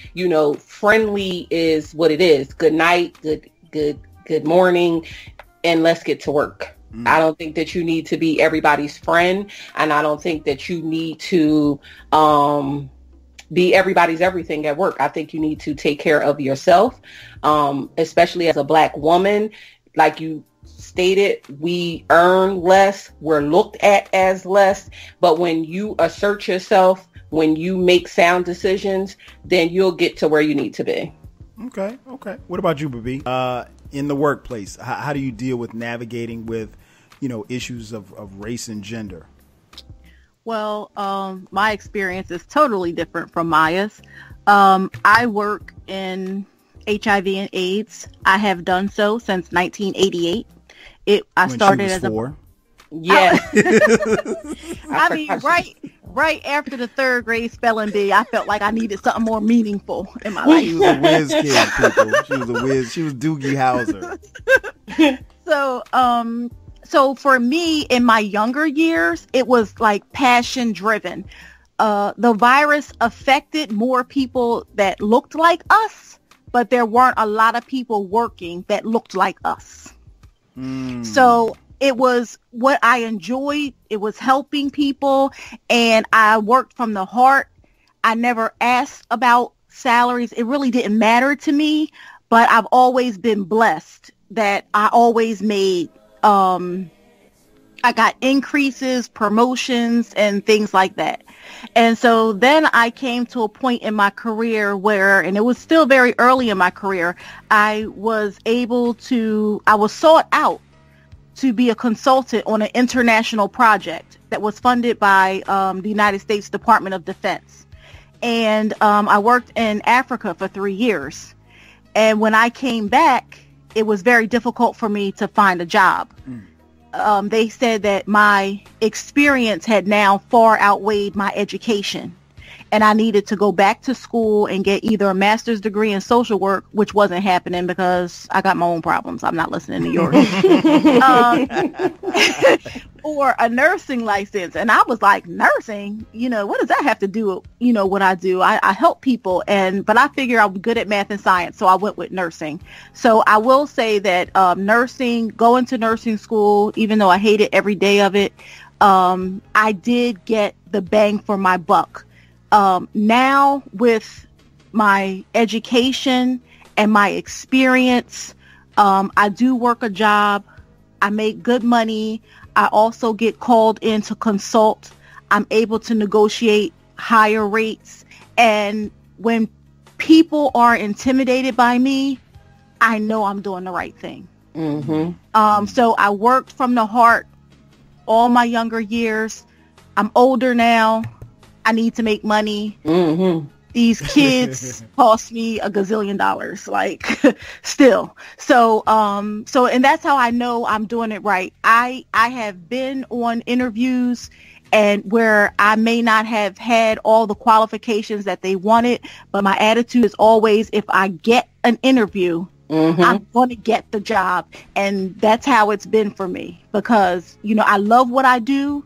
Friendly is what it is. Good night, good morning, and let's get to work. I don't think that you need to be everybody's friend, and I don't think that you need to be everybody's everything at work. I think you need to take care of yourself, especially as a Black woman. Like you stated, we earn less, we're looked at as less, but when you assert yourself, when you make sound decisions, then you'll get to where you need to be. Okay. What about you, Bibbi? In the workplace, how do you deal with navigating with, issues of race and gender? Well, my experience is totally different from Maya's. I work in HIV and AIDS. I have done so since 1988. I started as a... Yeah. I mean, right after the third grade spelling bee, I felt like I needed something more meaningful in my life. She was a whiz kid, people. She was a whiz. She was Doogie Howser. So for me, in my younger years, it was like passion driven. The virus affected more people that looked like us, but there weren't a lot of people working that looked like us. So it was what I enjoyed. It was helping people, and I worked from the heart. I never asked about salaries. It really didn't matter to me, but I've always been blessed that I always made, I got increases, promotions, and things like that. And so then I came to a point in my career where, and it was still very early in my career, I was sought out to be a consultant on an international project that was funded by the United States Department of Defense. And I worked in Africa for 3 years. And when I came back, it was very difficult for me to find a job. They said that my experience had now far outweighed my education, and I needed to go back to school and get either a master's degree in social work, which wasn't happening because I got my own problems. I'm not listening to yours. Or a nursing license. And I was like, nursing? What does that have to do with, what I do? I help people, but I figure I'm good at math and science, so I went with nursing. So I will say that going to nursing school, even though I hated every day of it, I did get the bang for my buck. Now with my education and my experience, I do work a job. I make good money. I also get called in to consult. I'm able to negotiate higher rates. And when people are intimidated by me, I know I'm doing the right thing. So I worked from the heart all my younger years. I'm older now. I need to make money. These kids cost me $1 gazillion, like still. So and that's how I know I'm doing it right. I have been on interviews and where I may not have had all the qualifications that they wanted, but my attitude is always, if I get an interview, I'm going to get the job. And that's how it's been for me because, I love what I do.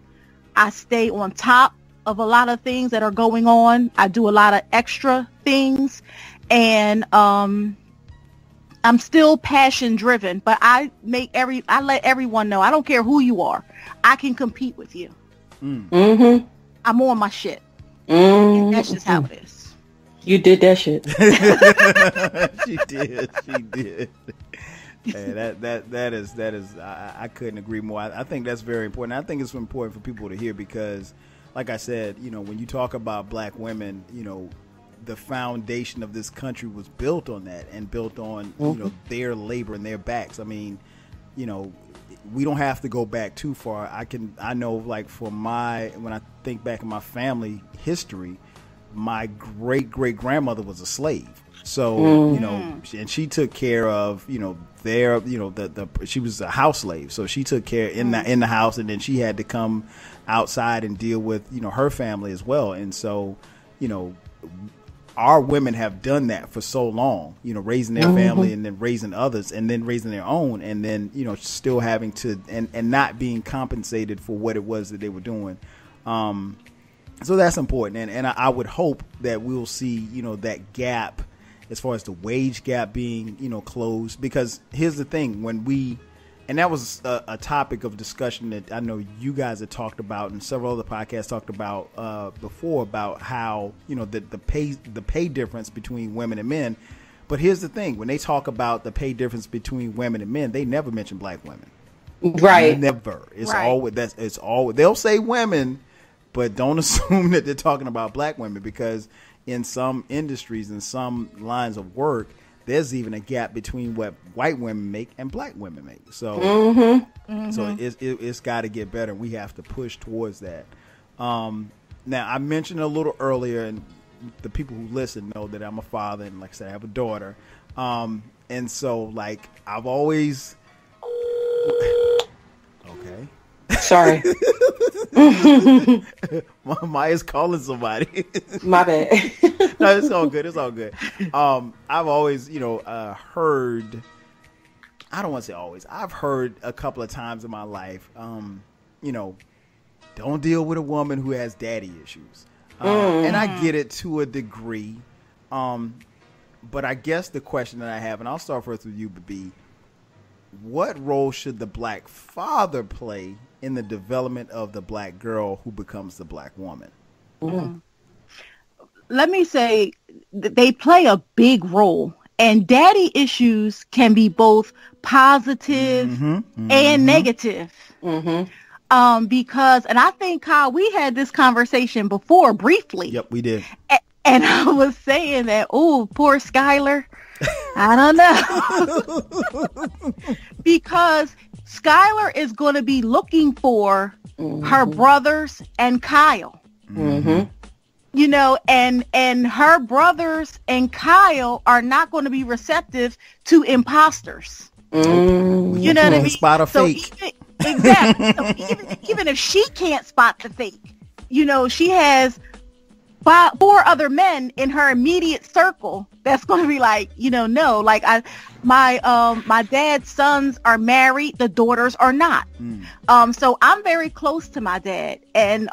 I stay on top of a lot of things that are going on. I do a lot of extra things, and I'm still passion driven, but I let everyone know, I don't care who you are, I can compete with you. I'm on my shit. And that's just how it is. You did that shit. She did. Hey, that is I couldn't agree more. I think that's very important. I think it's important for people to hear because, like I said, when you talk about Black women, the foundation of this country was built on that, and built on you know, their labor and their backs. I mean, you know, we don't have to go back too far. I know, like, when I think back in my family history, my great grandmother was a slave. So, you know, and she took care of, you know, she was a house slave. So she took care in the house, and then she had to come outside and deal with, you know, her family as well. And so, you know, our women have done that for so long, you know, raising their family and then raising others and then raising their own, and then, you know, still having to, and not being compensated for what it was that they were doing. So that's important. And I would hope that we'll see, you know, that gap as far as the wage gap being, you know, closed. Because here's the thing, and that was a topic of discussion that I know you guys had talked about, and several other podcasts talked about before, about how, you know, the pay difference between women and men. But here's the thing, when they talk about the pay difference between women and men, they never mention black women. Right. Never. It's right. always they'll say women, but don't assume that they're talking about black women, because in some industries, in some lines of work, there's even a gap between what white women make and black women make. So, so it's got to get better. We have to push towards that. Now, I mentioned a little earlier, and the people who listen know that I'm a father, and like I said, I have a daughter. And so, like, I've always... Okay. Sorry. Maya's calling somebody. My bad. No, it's all good. It's all good. I've always, you know, heard, I don't want to say always, I've heard a couple of times in my life, you know, don't deal with a woman who has daddy issues. And I get it to a degree. But I guess the question that I have, and I'll start first with you, Bibbi, what role should the black father play in the development of the black girl who becomes the black woman? Let me say they play a big role, and daddy issues can be both positive and negative. Because, and I think, Kyle, we had this conversation before briefly. Yep, we did. And I was saying that, oh, poor Skylar. I don't know. Because Skylar is going to be looking for her brothers and Kyle. You know, and her brothers and Kyle are not going to be receptive to imposters. You know what I mean? Spot a fake. Exactly. So even if she can't spot the fake, you know, she has 4 other men in her immediate circle that's going to be like, you know, no, like my dad's sons are married, the daughters are not. So I'm very close to my dad, and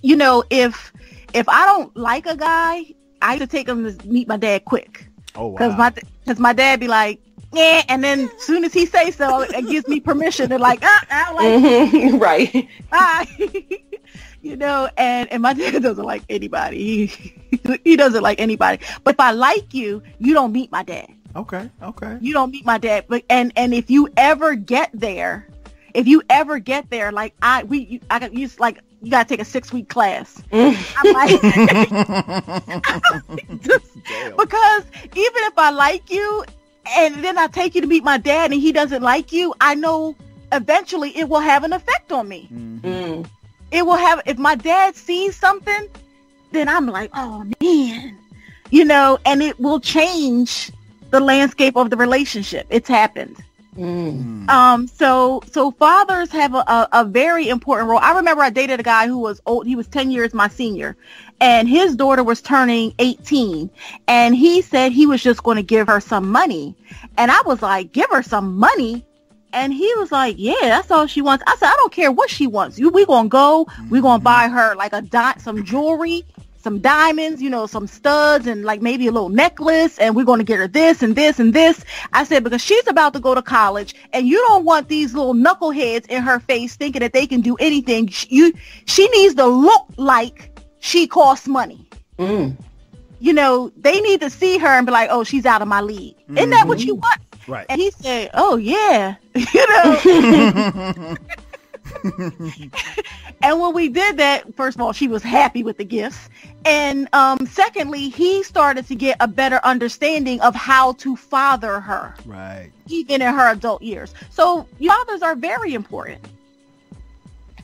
you know, if I don't like a guy, I have to take him to meet my dad quick. Oh, wow. Because my dad be like, yeah, and then as soon as he say so, it gives me permission to like, I don't like you. Right. Bye. You know, and my dad doesn't like anybody. He doesn't like anybody. But if I like you, you don't meet my dad. Okay. You don't meet my dad. But and if you ever get there, like you gotta take a 6-week class. I'm like, because even if I like you, and then I take you to meet my dad and he doesn't like you, I know eventually it will have an effect on me. It will have, if my dad sees something, then I'm like, oh man, you know, and it will change the landscape of the relationship. It's happened. So fathers have a very important role. I remember I dated a guy who was old. He was 10 years my senior, and his daughter was turning 18, and he said he was just going to give her some money. And I was like, give her some money? And he was like, yeah, that's all she wants. I said, I don't care what she wants. We're going to go. We're going to buy her like some jewelry, some diamonds, you know, some studs, and like maybe a little necklace. And we're going to get her this and this and this. I said, because she's about to go to college, and you don't want these little knuckleheads in her face thinking that they can do anything. She needs to look like she costs money. You know, they need to see her and be like, oh, she's out of my league. Isn't that what you want? Right. And he said, oh, yeah, you know. And when we did that, first of all, she was happy with the gifts. And secondly, he started to get a better understanding of how to father her. Right. Even in her adult years. So fathers are very important.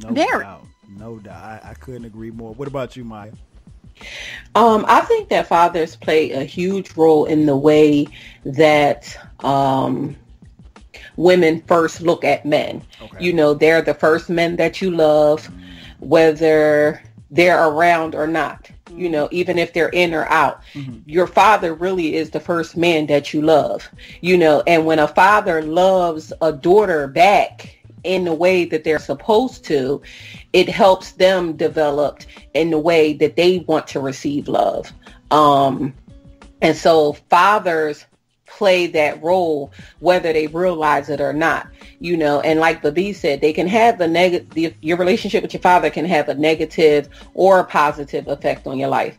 No doubt. I couldn't agree more. What about you, Maya? I think that fathers play a huge role in the way that women first look at men. Okay. They're the first men that you love, whether they're around or not. Even if they're in or out, your father really is the first man that you love, and when a father loves a daughter back in the way that they're supposed to, it helps them develop in the way that they want to receive love. And so fathers play that role, whether they realize it or not, and like Bibbi said, they can have a negative, your relationship with your father can have a negative or a positive effect on your life.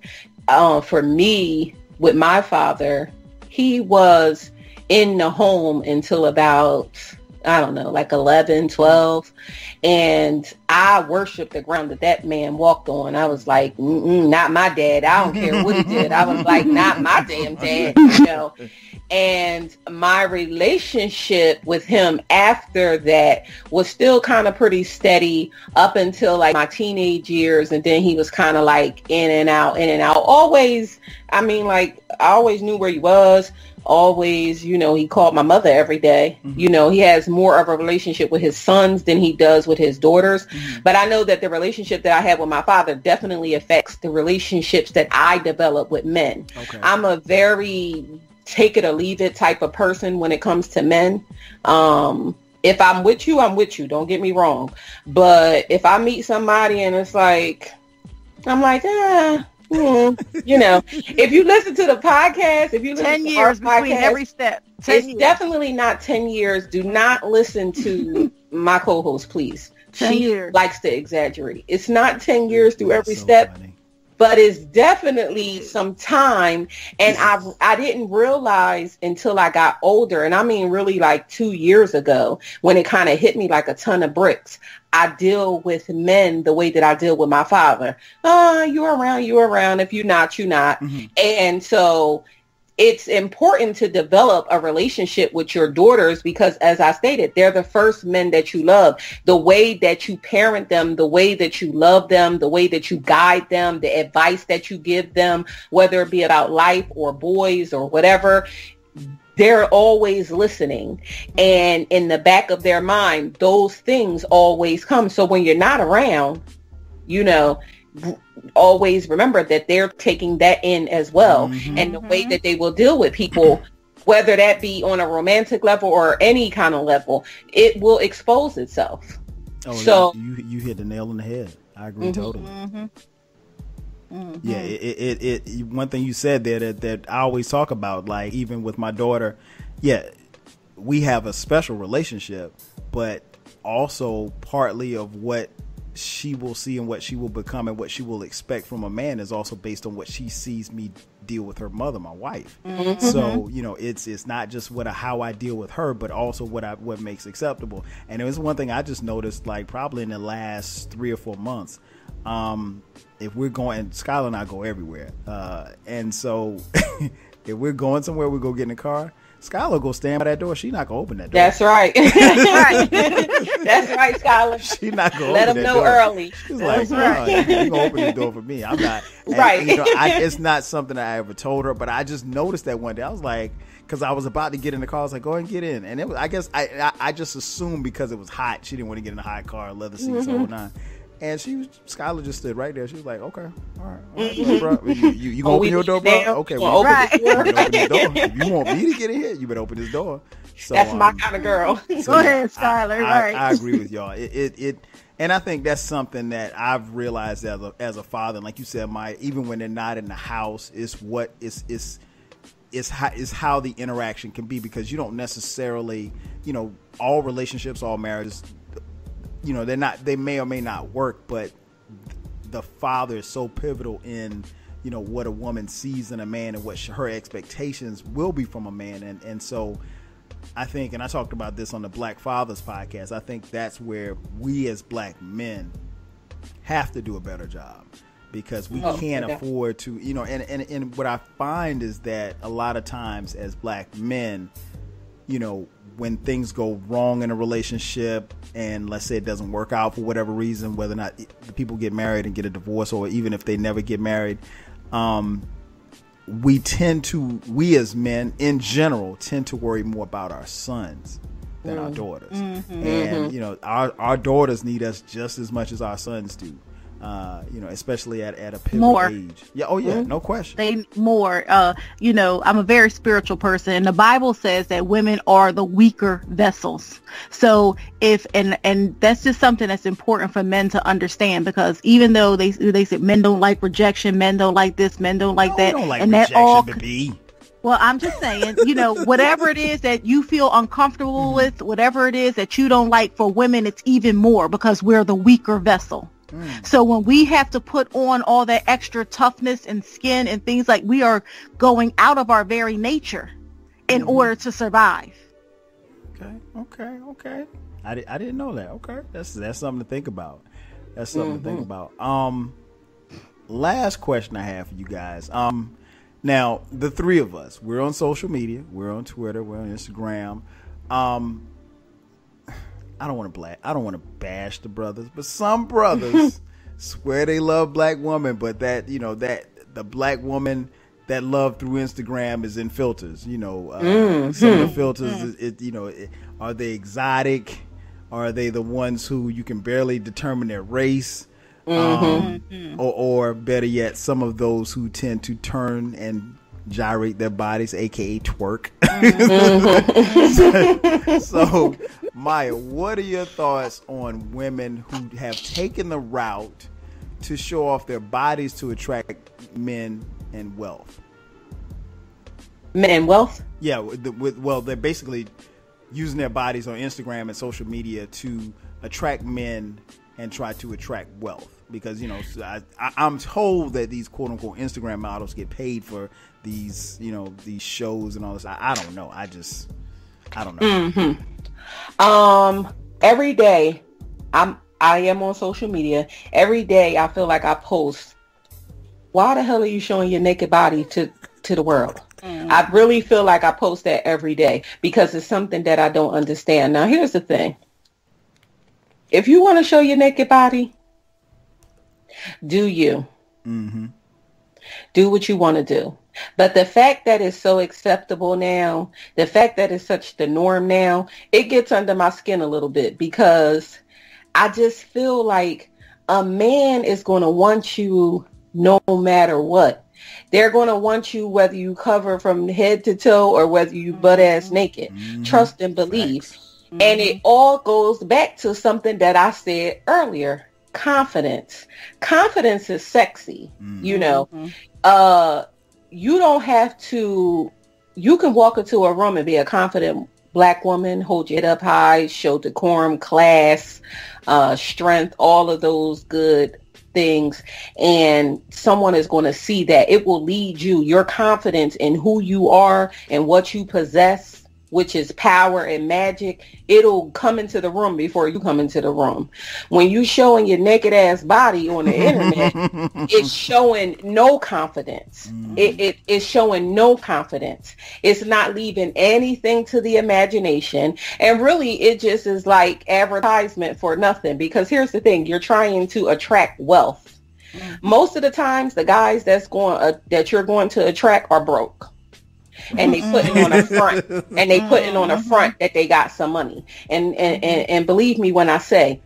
For me, with my father, he was in the home until about, I don't know, like 11, 12. And I worshiped the ground that man walked on. I was like, not my dad. I don't care what he did. I was like, not my damn dad, And my relationship with him after that was still kind of pretty steady up until like my teenage years. And then he was kind of like in and out. Always, I always knew where he was. Always, he called my mother every day. He has more of a relationship with his sons than he does with his daughters. But I know that the relationship that I have with my father definitely affects the relationships that I develop with men. Okay. I'm a very take it or leave it type of person when it comes to men. If I'm with you, I'm with you. Don't get me wrong. But if I meet somebody and it's like, I'm like, if you listen to the podcast, if you listen 10 to years our between podcast, every step. It's definitely not 10 years. Do not listen to my co-host, please. 10 she years. likes to exaggerate. It's not 10 years through every step. Funny. But it's definitely some time. And I didn't realize until I got older, and I mean really like 2 years ago, when it kind of hit me like a ton of bricks. I deal with men the way that I deal with my father. You're around. If you're not, you're not. And so it's important to develop a relationship with your daughters because, as I stated, they're the first men that you love. The way that you parent them, the way that you love them, the way that you guide them, the advice that you give them, whether it be about life or boys or whatever, they're always listening. And in the back of their mind, those things always come. So when you're not around, always remember that they're taking that in as well. And the way that they will deal with people, whether that be on a romantic level or any kind of level, it will expose itself. So you hit the nail on the head. I agree totally. Yeah, it one thing you said there that I always talk about, like even with my daughter, we have a special relationship, but also partly of what she will see and what she will become and what she will expect from a man is also based on what she sees me deal with her mother, my wife. So it's not just how I deal with her, but also what makes acceptable. And it was one thing I just noticed, like probably in the last 3 or 4 months, if we're going, Skylar and I go everywhere, and so if we're going somewhere, we go get in the car, Skylar go stand by that door. She not gonna open that door. That's right. That's right, Skylar. She not gonna let open them that know door. early. She's like, right. You gonna open the door for me? I'm not. And, right. It's not something I ever told her, but I just noticed that one day. I was like, because I was about to get in the car, I was like, go ahead and get in. And it was, I guess I just assumed because it was hot, she didn't want to get in a hot car, leather seats, whole nine. And Skylar just stood right there. She was like, okay, all right, bro. You gonna open your door, bro? Okay, well, open this door. If you want me to get in here, you better open this door. So, that's my kind of girl. So, go ahead, Skylar. I agree with y'all. And I think that's something that I've realized as a father. Like you said, Maya, even when they're not in the house, it's how the interaction can be, because you don't necessarily, all relationships, all marriages, they may or may not work, but the father is so pivotal in, what a woman sees in a man and what her expectations will be from a man. And so I think, and I talked about this on the Black Fathers podcast, I think that's where we as black men have to do a better job, because we can't afford to, you know, and what I find is that a lot of times as black men, you know, when things go wrong in a relationship and let's say it doesn't work out for whatever reason, whether or not the people get married and get a divorce, or even if they never get married, we as men in general tend to worry more about our sons than our daughters. And, you know, our daughters need us just as much as our sons do. You know, especially at a pivotal age. Yeah. Oh yeah. No question. They more, you know, I'm a very spiritual person, and the Bible says that women are the weaker vessels. So and that's just something that's important for men to understand, because even though they said men don't like rejection, men don't like this, men don't like that, don't like and rejection, that all. Bibbi. Well, I'm just saying, you know, whatever it is that you feel uncomfortable with, whatever it is that you don't like, for women, it's even more because we're the weaker vessel. So when we have to put on all that extra toughness and skin and things, like, we are going out of our very nature in order to survive. Okay. I didn't know that. Okay. That's something to think about. Last question I have for you guys. Now, the three of us, we're on social media. We're on Twitter. We're on Instagram. I don't want to bash the brothers, but some brothers swear they love black women, but that, you know, that the black woman that love through Instagram is in filters. You know, some of the filters, are they exotic? Are they the ones who you can barely determine their race? Or better yet, some of those who tend to turn and gyrate their bodies, aka twerk. So Mya, what are your thoughts on women who have taken the route to show off their bodies to attract men and wealth? Men and wealth? Yeah, well, they're basically using their bodies on Instagram and social media to attract men and try to attract wealth. Because, you know, I'm told that these quote unquote Instagram models get paid for these, you know, these shows and all this. I don't know. I don't know. Every day I am on social media. Every day I feel like I post, why the hell are you showing your naked body to the world? I really feel like I post that every day because it's something that I don't understand. Now, here's the thing. If you want to show your naked body, do you. Do what you want to do. But the fact that it's so acceptable now, the fact that it's such the norm now, it gets under my skin a little bit, because I just feel like a man is going to want you no matter what. They're going to want you whether you cover from head to toe or whether you butt ass naked. Trust and believe. And it all goes back to something that I said earlier. Confidence. Confidence is sexy. You know, you don't have to, you can walk into a room and be a confident black woman, hold your head up high, show decorum, class, strength, all of those good things. And someone is going to see that. It will lead you, your confidence in who you are and what you possess, which is power and magic. It'll come into the room before you come into the room. When you showing your naked ass body on the internet, it's showing no confidence. It's showing no confidence. It's not leaving anything to the imagination. And really, it just is like advertisement for nothing. Because here's the thing, you're trying to attract wealth. Most of the times, the guys that you're going to attract are broke. And they putting on a front, that they got some money. And believe me when I say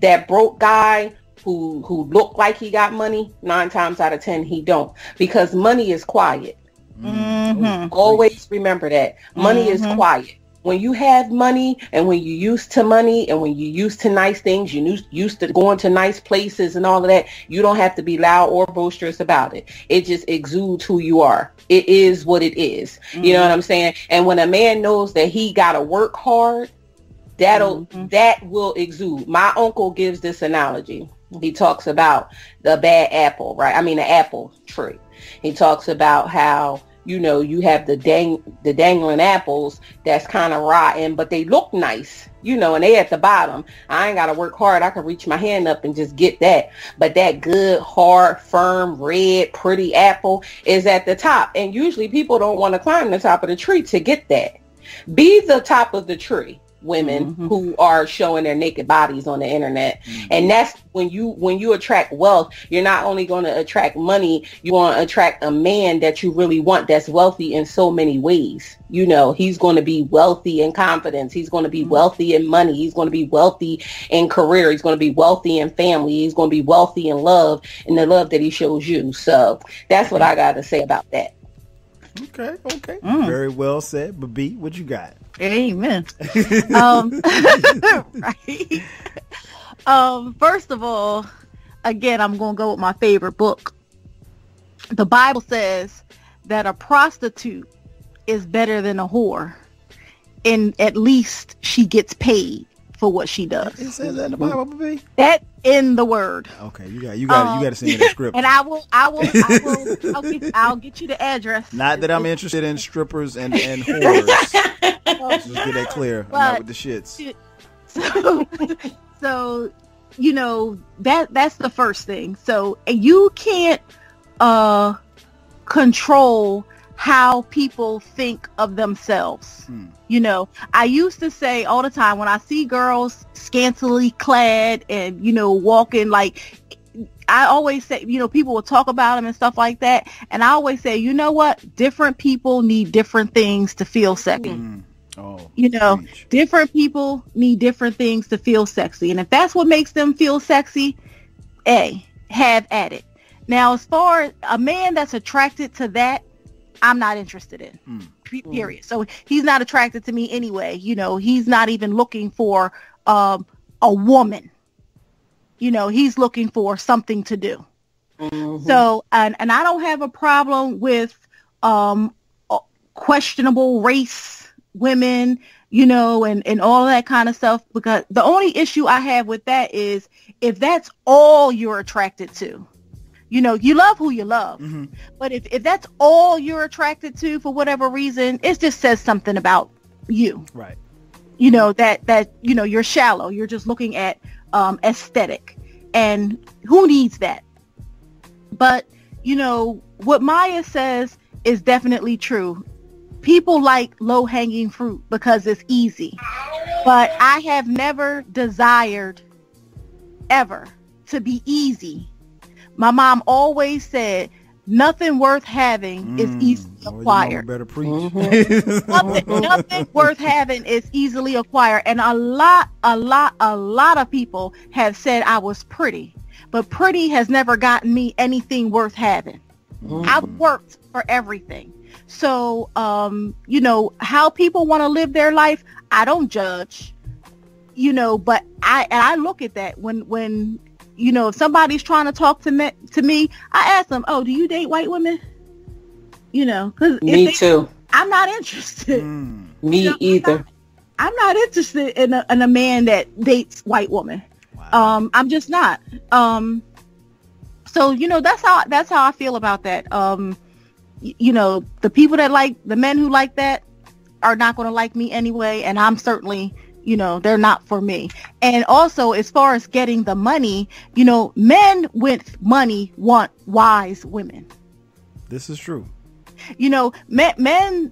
that broke guy who looked like he got money, 9 times out of 10 he don't, because money is quiet. Always remember that money is quiet. When you have money, and when you're used to money, and when you're used to nice things, you're used to going to nice places and all of that, you don't have to be loud or boisterous about it. It just exudes who you are. It is what it is. You know what I'm saying? And when a man knows that he got to work hard, that will exude. My uncle gives this analogy. He talks about the bad apple, right? I mean, the apple tree. He talks about how, you know, you have the dangling apples that's kind of rotten, but they look nice. you know, and they at the bottom. I ain't got to work hard. I can reach my hand up and just get that. But that good, hard, firm, red, pretty apple is at the top. And usually people don't want to climb the top of the tree to get that. Be the top of the tree, women who are showing their naked bodies on the internet. And that's when you attract wealth, you're not only going to attract money, you want to attract a man that you really want, that's wealthy in so many ways. You know, he's going to be wealthy in confidence. He's going to be wealthy in money. He's going to be wealthy in career. He's going to be wealthy in family. He's going to be wealthy in love, and the love that he shows you. So that's what I got to say about that. Okay. Very well said. Bibbi, what you got? Amen. Right. First of all, again, I'm going to go with my favorite book. The Bible says that a prostitute is better than a whore, and at least she gets paid for what she does. It says that in the Bible, Bibbi? That in the word. Okay, you got to send me the script. And I'll get you the address. Not that I'm interested in strippers and whores. Just get that clear. I'm not with the shits. So you know, that's the first thing. So you can't control how people think of themselves. You know, I used to say all the time when I see girls scantily clad and, you know, walking, like, I always say, you know, people will talk about them and stuff like that. And I always say, you know what? Different people need different things to feel sexy. You know, different people need different things to feel sexy. And if that's what makes them feel sexy, have at it. Now, as far as a man that's attracted to that, I'm not interested in. Period. So he's not attracted to me anyway. You know, he's not even looking for a woman. You know, he's looking for something to do. So, and I don't have a problem with questionable race women, you know, and all that kind of stuff, because the only issue I have with that is if that's all you're attracted to. You know, you love who you love, but if that's all you're attracted to for whatever reason, it just says something about you. Right. You know, that you know, you're shallow. You're just looking at aesthetic, and who needs that? But, you know, what Maya says is definitely true. People like low-hanging fruit because it's easy, but I have never desired ever to be easy. My mom always said, nothing worth having is easily acquired. Better preach. Nothing worth having is easily acquired. And a lot of people have said I was pretty, but pretty has never gotten me anything worth having. I've worked for everything. So, you know, how people want to live their life, I don't judge, you know, but I look at that when you know, if somebody's trying to talk to me, I ask them, "Oh, do you date white women?" You know, because me too. I'm not interested. Me either. I'm not interested in a man that dates white women. Wow. I'm just not. So you know, that's how I feel about that. You know, the people that like the men who like that are not going to like me anyway, and I'm certainly. You know, they're not for me. And also, as far as getting the money, you know, men with money want wise women. This is true. You know, men,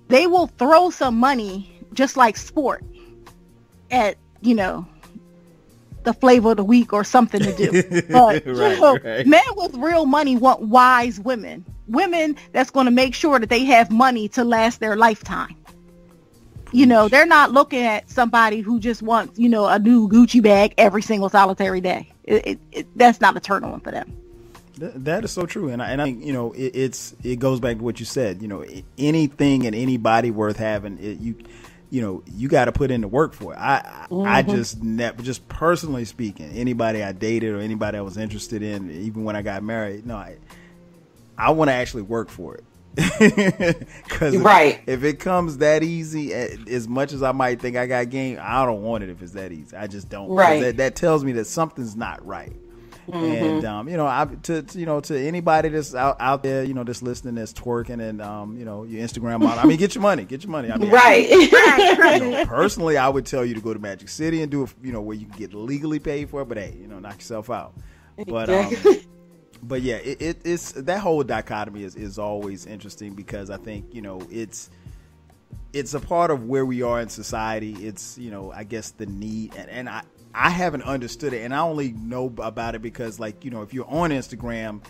they will throw some money just like sport at, you know, the flavor of the week or something to do. But right, you know, right. Men with real money want wise women. Women that's going to make sure that they have money to last their lifetime. You know, they're not looking at somebody who just wants, you know, a new Gucci bag every single solitary day. That's not a turn on for them. That is so true. And I think, you know, it goes back to what you said. You know, anything and anybody worth having, you know, you got to put in the work for it. I just personally speaking, anybody I dated or anybody I was interested in, even when I got married, no, I want to actually work for it. Because if it comes that easy, as much as I might think I got game, I don't want it if it's that easy. I just don't. Right. That tells me that something's not right. And to anybody that's out there, that's listening, that's twerking, and your Instagram model. I mean, get your money. I mean, Right. Personally, I would tell you to go to Magic City and do where you can get legally paid for it. But hey, knock yourself out. But but yeah, it's that whole dichotomy is always interesting, because I think it's a part of where we are in society. It's I guess the need, and I haven't understood it, and I only know about it because if you're on Instagram,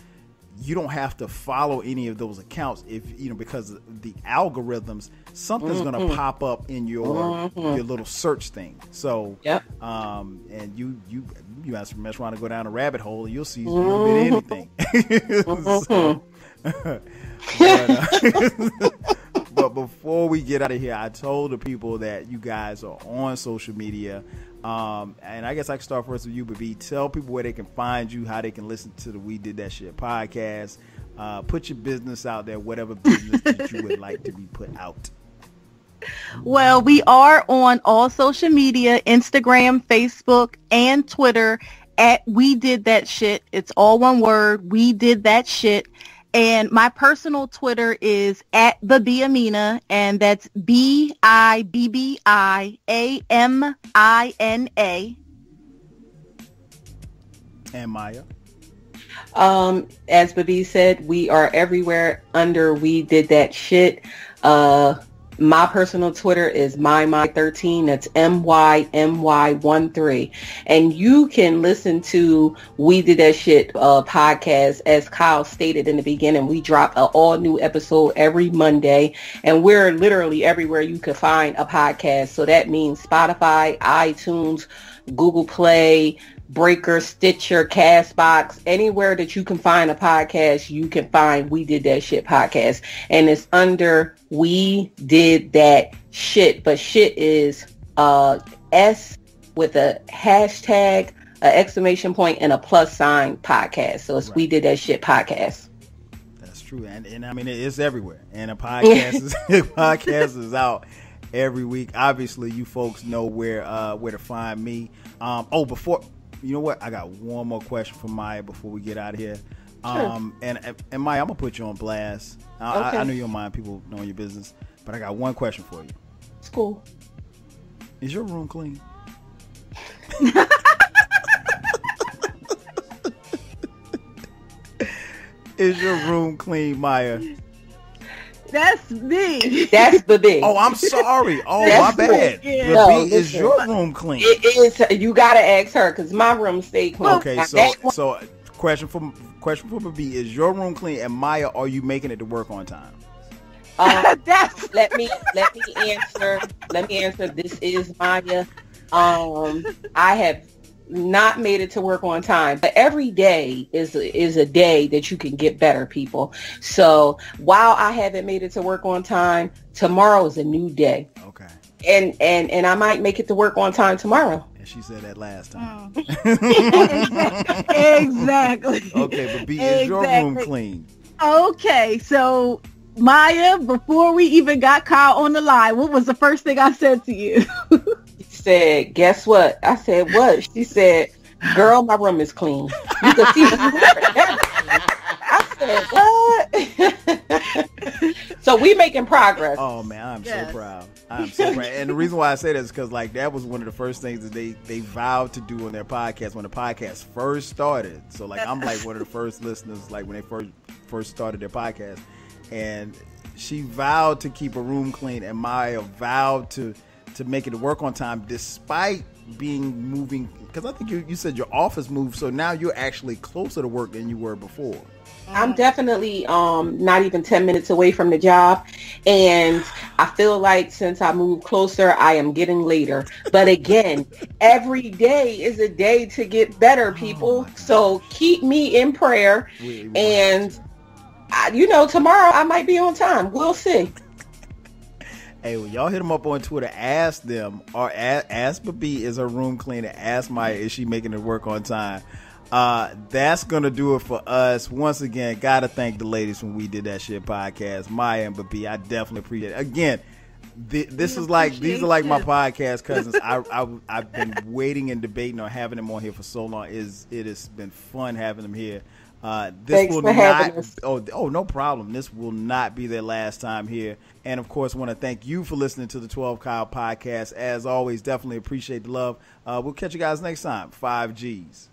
you don't have to follow any of those accounts because the algorithms, something's going to pop up in your little search thing. So and you have to mess around and go down a rabbit hole, and you'll see a little bit of anything. But before we get out of here, I told the people that you guys are on social media. And I guess I can start first with you, Bibbi. Tell people where they can find you, how they can listen to the We Did That Shit podcast. Put your business out there, whatever business that you would like to be put out. Well, we are on all social media, Instagram, Facebook, and Twitter at We Did That Shit. It's all one word, We Did That Shit. And my personal Twitter is at Bibbi Mya, and that's BIBBIAMINA. And Maya? As Bibbi said, we are everywhere under We Did That Shit. My personal Twitter is MyMy13. That's MYMY13. And you can listen to We Did That Shit podcast. As Kyle stated in the beginning, we drop an all new episode every Monday, and we're literally everywhere you can find a podcast. So that means Spotify, iTunes, Google Play, Breaker, Stitcher, Castbox, anywhere that you can find a podcast, you can find We Did That Shit podcast. And it's under We Did That Shit. But shit is S with a hashtag, an exclamation point, and a plus sign podcast. So it's right. We Did That Shit podcast. That's true. And I mean, it's everywhere. And a podcast is out every week. Obviously, you folks know where to find me. Before... You know what? I got one more question for Maya before we get out of here. Sure. And Maya, I'm going to put you on blast. Okay. I know you don't mind people knowing your business, but I got one question for you. It's cool. Is your room clean? Is your room clean, Maya? That's me. That's Bibbi. Oh, I'm sorry. Oh, my bad. Yeah. Bibbi, is your room clean? It is. You gotta ask her because my room stay clean. Okay, so question for Bibbi: is your room clean? And Maya, are you making it to work on time? Let me answer. This is Maya. I have not made it to work on time, but every day is a day that you can get better, people. So while I haven't made it to work on time, tomorrow is a new day. Okay. And I might make it to work on time tomorrow. And she said that last time. Exactly. Okay, but Bibbi, is your room clean? Okay, so Maya, before we even got Kyle on the line, what was the first thing I said to you? Said, guess what? I said, what? She said, girl, my room is clean. You can see I said, what? So we making progress. Oh man, I'm so proud. I'm so proud. And the reason why I say that is because that was one of the first things that they vowed to do on their podcast when the podcast first started. So I'm one of the first listeners when they first started their podcast, and she vowed to keep a room clean, and Maya vowed to make it to work on time despite moving, because I think you said your office moved, so now you're actually closer to work than you were before. I'm definitely not even 10 minutes away from the job, and I feel like since I moved closer, I am getting later. But again, every day is a day to get better, people. So keep me in prayer, and tomorrow I might be on time. We'll see. Hey, when y'all hit them up on Twitter, ask them, or ask Bibbi, is her room clean? And ask Maya, is she making it work on time? That's going to do it for us. Once again, got to thank the ladies from We Did That Shit podcast, Maya and Bibbi. I definitely appreciate it. Again, These are like my podcast cousins. I've been waiting and debating on having them on here for so long. It has been fun having them here. Thanks for having us. No problem. This will not be their last time here. And of course, I want to thank you for listening to the 12 Kyle podcast. As always, definitely appreciate the love. We'll catch you guys next time. 5 G's.